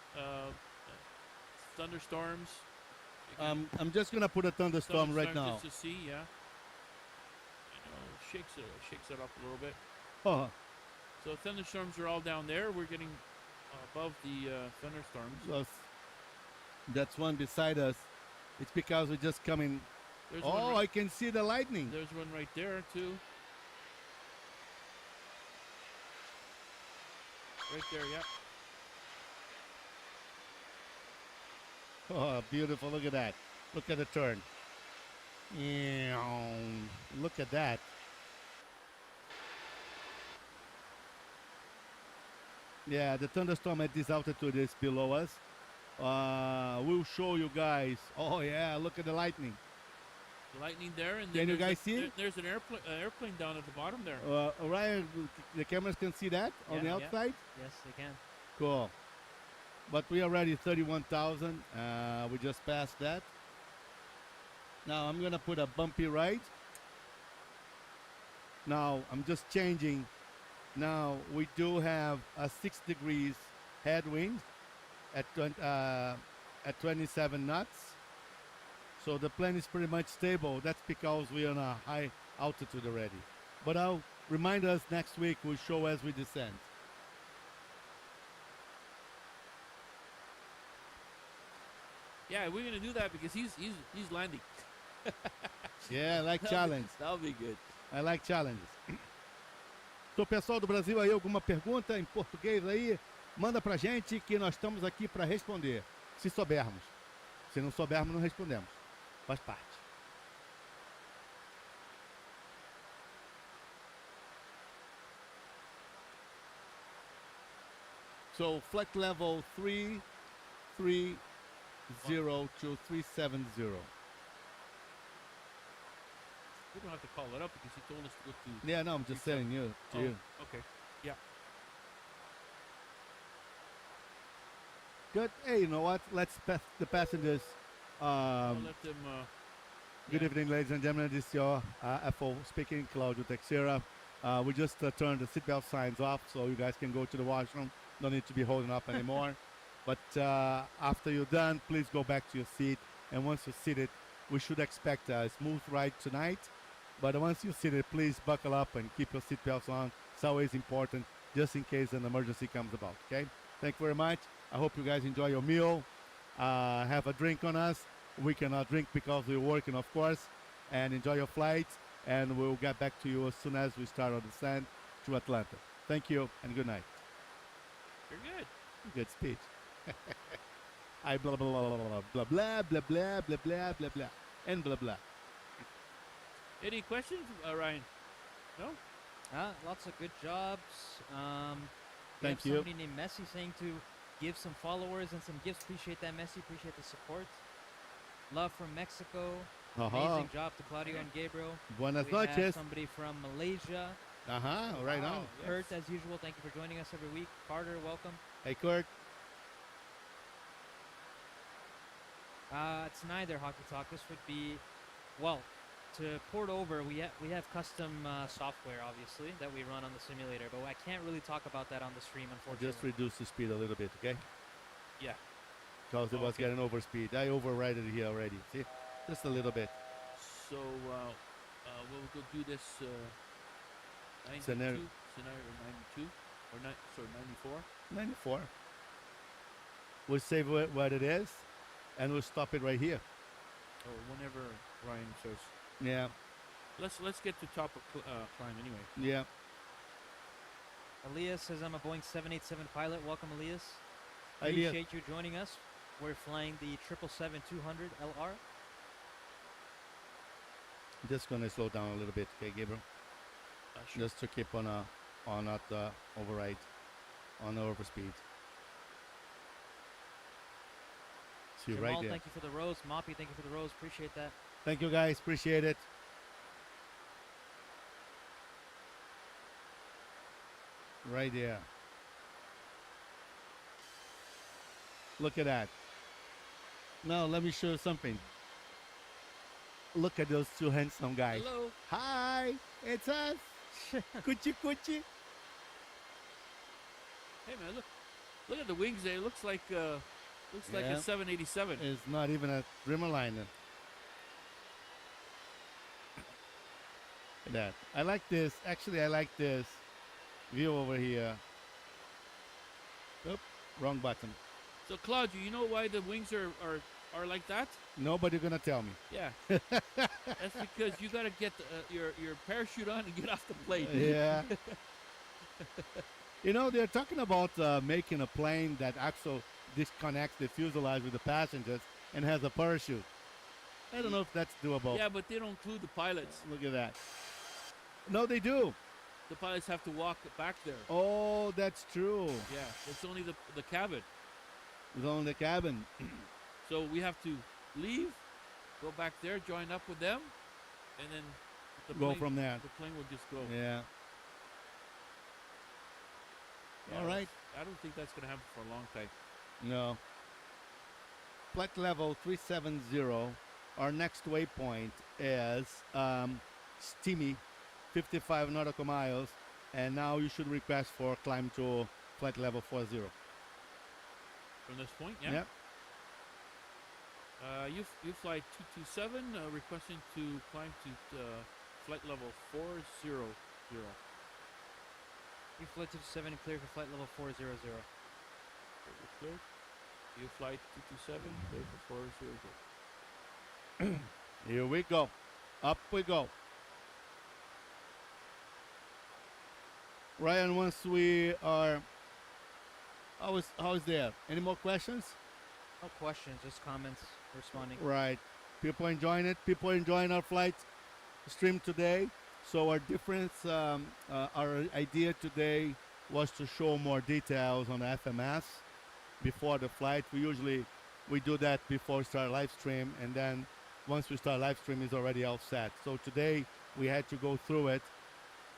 Thunderstorms. You can- I'm just gonna put a thunderstorm right now. Just to see, yeah. You know, shakes it up a little bit. Oh, So thunderstorms are all down there. We're getting above the thunderstorms. so that's one beside us. It's because we're just coming. There's Oh, one I can see the lightning. there's one right there too. Right there, yeah. Oh, beautiful. Look at that. Look at the turn. Look at that. Yeah, the thunderstorm at this altitude is below us. We'll show you guys. Oh, yeah, look at the lightning. The lightning there, and Can then you there's guys see it? There's an airplane down at the bottom there. Ryan, the cameras can see that on the Yeah, yeah. outside? Yes, they can. Cool. But we already 31,000. We just passed that. Now I'm gonna put a bumpy right. Now I'm just changing. Now we do have a 6 degrees headwind at 27 knots. So the plane is pretty much stable. That's because we're on a high altitude already. But I'll remind us next week. We'll show as we descend. Yeah, we're gonna do that because he's landing. Yeah, I like challenge. That'll be good. I like challenges. So, pessoal do Brasil aí, alguma pergunta em português aí? Manda pra gente que nós estamos aqui para responder. Se soubermos. Se não soubermos, não respondemos. Faz parte. So, flight level 330 to 370. We don't have to call it up because he told us to go to. Yeah, no, I'm just saying you to you. Okay. Yeah. Good. Hey, you know what? Let's pass the passengers. I'll let them. Good yeah. evening, ladies and gentlemen. This is your FO speaking, Claudio Teixeira. We just turned the seatbelt signs off, so you guys can go to the washroom. No need to be holding up anymore. But after you're done, please go back to your seat. And once you're seated, we should expect a smooth ride tonight. But once you're seated, please buckle up and keep your seatbelts on. It's always important just in case an emergency comes about. Okay. Thank you very much. I hope you guys enjoy your meal. Have a drink on us. We cannot drink because we're working, of course. And enjoy your flight. And we'll get back to you as soon as we start our descent to Atlanta. Thank you and good night. You're good. Good speech. I blah blah blah blah blah blah blah blah blah blah blah blah and blah blah. Any questions, Ryan? No? Lots of good jobs. We Thank have you. somebody named Messi saying to give some followers and some gifts. Appreciate that, Messi. Appreciate the support. Love from Mexico. Amazing job to Claudio and Gabriel. Buenas We have noches. somebody from Malaysia. Right on. Kurt, as usual, thank you for joining us every week. Carter, welcome. Hey, Kurt. It's neither Hockey Talk. This would be, well, to port over, we have custom software, obviously, that we run on the simulator, but I can't really talk about that on the stream, unfortunately. Just reduce the speed a little bit, okay? Yeah. Because it was Okay. getting over speed. I override it here already. See? Just a little bit. So we'll go do this 92, Scenario. scenario 92, or 94. 94. We'll save what it is, and we'll stop it right here. Or whenever Ryan says. Yeah. Let's get to top of climb anyway. Yeah. Elias says, I'm a Boeing 787 pilot. Welcome, Elias. Hi, Elias. Appreciate you joining us. We're flying the 777-200 LR. Just gonna slow down a little bit, okay, Gabriel? Sure. Just to keep on not override, on the overspeed. See Jamal, right there. thank you for the rose. Moppy, thank you for the rose. Appreciate that. Thank you guys, appreciate it. Right there. Look at that. Now let me show you something. Look at those two handsome guys. Hello. Hi, it's us. Coochie coochie. Hey man, look at the wings there. It looks like a Yeah. 787. It's not even a Dreamliner. That I like this. Actually, I like this view over here. Oop, wrong button. So Claudio, you know why the wings are like that? Nobody gonna tell me. Yeah. That's because you gotta get your parachute on and get off the plane. Yeah. You know, they're talking about making a plane that actually disconnects the fuselage with the passengers and has a parachute. I don't know if that's doable. Yeah, but they don't include the pilots. Look at that. No, they do. The pilots have to walk back there. Oh, that's true. Yeah, it's only the cabin. It's on the cabin. So we have to leave, go back there, join up with them, and then Go plane, from there. The plane will just go. Yeah. Yeah, All right. I don't think that's gonna happen for a long time. No. Flight level 370. Our next waypoint is Steamy, 55 nautical miles, and now you should request for climb to flight level 40. From this point, yeah. Yep. UFLY 227 requesting to climb to flight level 400. UFLY 227 clear for flight level 400. Clear. UFLY 227 clear for 400. Here we go. Up we go. Ryan, once we are... How is there? Any more questions? No questions, just comments responding. Right. People enjoying it. People enjoying our flight stream today. So our difference, our idea today was to show more details on FMS before the flight. We do that before we start live stream, and then once we start live stream, it's already all set. So today we had to go through it,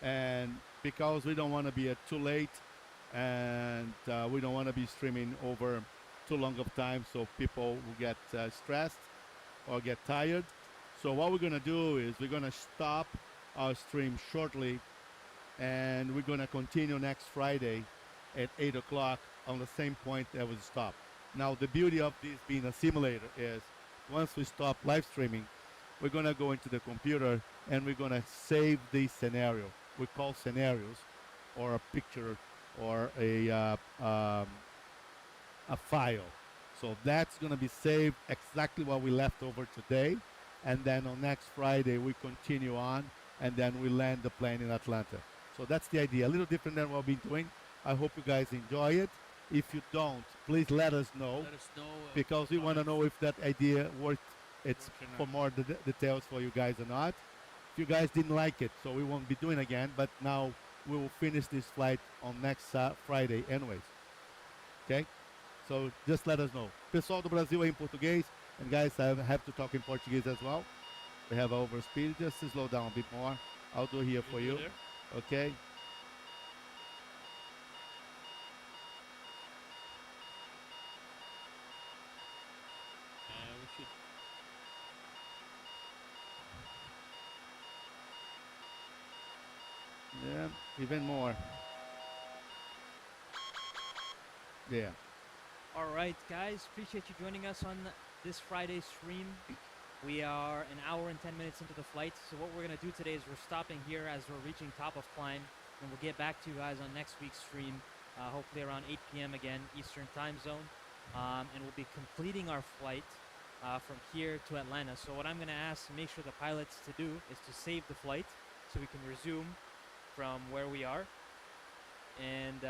and because we don't want to be too late, and we don't want to be streaming over too long of time, so people will get stressed or get tired. So what we're gonna do is we're gonna stop our stream shortly, and we're gonna continue next Friday at 8 o'clock on the same point that we stopped. Now the beauty of this being a simulator is once we stop live streaming, we're gonna go into the computer and we're gonna save the scenario. We call scenarios or a picture or a file. So that's going to be saved exactly what we left over today. And then on next Friday, we continue on, and then we land the plane in Atlanta. So that's the idea. A little different than what we've been doing. I hope you guys enjoy it. If you don't, please let us know, Let us know. because we want to know if that idea worked. It's Works or for not. more details for you guys or not. If you guys didn't like it, so we won't be doing again. But now we will finish this flight on next Friday anyways. Okay? So just let us know. Pessoal do Brasil em português. And guys, I have to talk in Portuguese as well. We have overspeed. Just to slow down a bit more. I'll do here for do you. there? Okay? We should. Yeah, even more. Yeah. All right, guys. Appreciate you joining us on this Friday stream. We are an hour and 10 minutes into the flight. So what we're going to do today is we're stopping here as we're reaching top of climb. And we'll get back to you guys on next week's stream, hopefully around 8 p.m. again, Eastern time zone. And we'll be completing our flight from here to Atlanta. So what I'm going to ask, make sure the pilots to do, is to save the flight so we can resume from where we are. And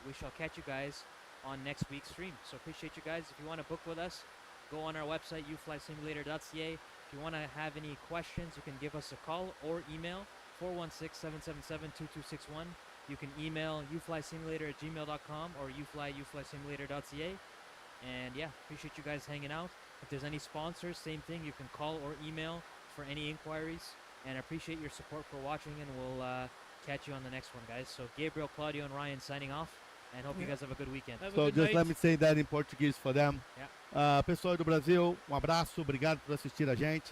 we shall catch you guys on next week's stream. So appreciate you guys. If you want to book with us, go on our website, UFLYSimulator.ca. If you want to have any questions, you can give us a call or email 416-777-2261. You can email uflysimulator@gmail.com or uflysimulator.ca. And yeah, appreciate you guys hanging out. If there's any sponsors, same thing. You can call or email for any inquiries. And I appreciate your support for watching, and we'll catch you on the next one, guys. So Gabriel, Claudio, and Ryan signing off. And hope you guys have a good weekend. Have a So good just night. let me say that in Portuguese for them. Yeah. Pessoal do Brasil, um abraço, obrigado por assistir a gente.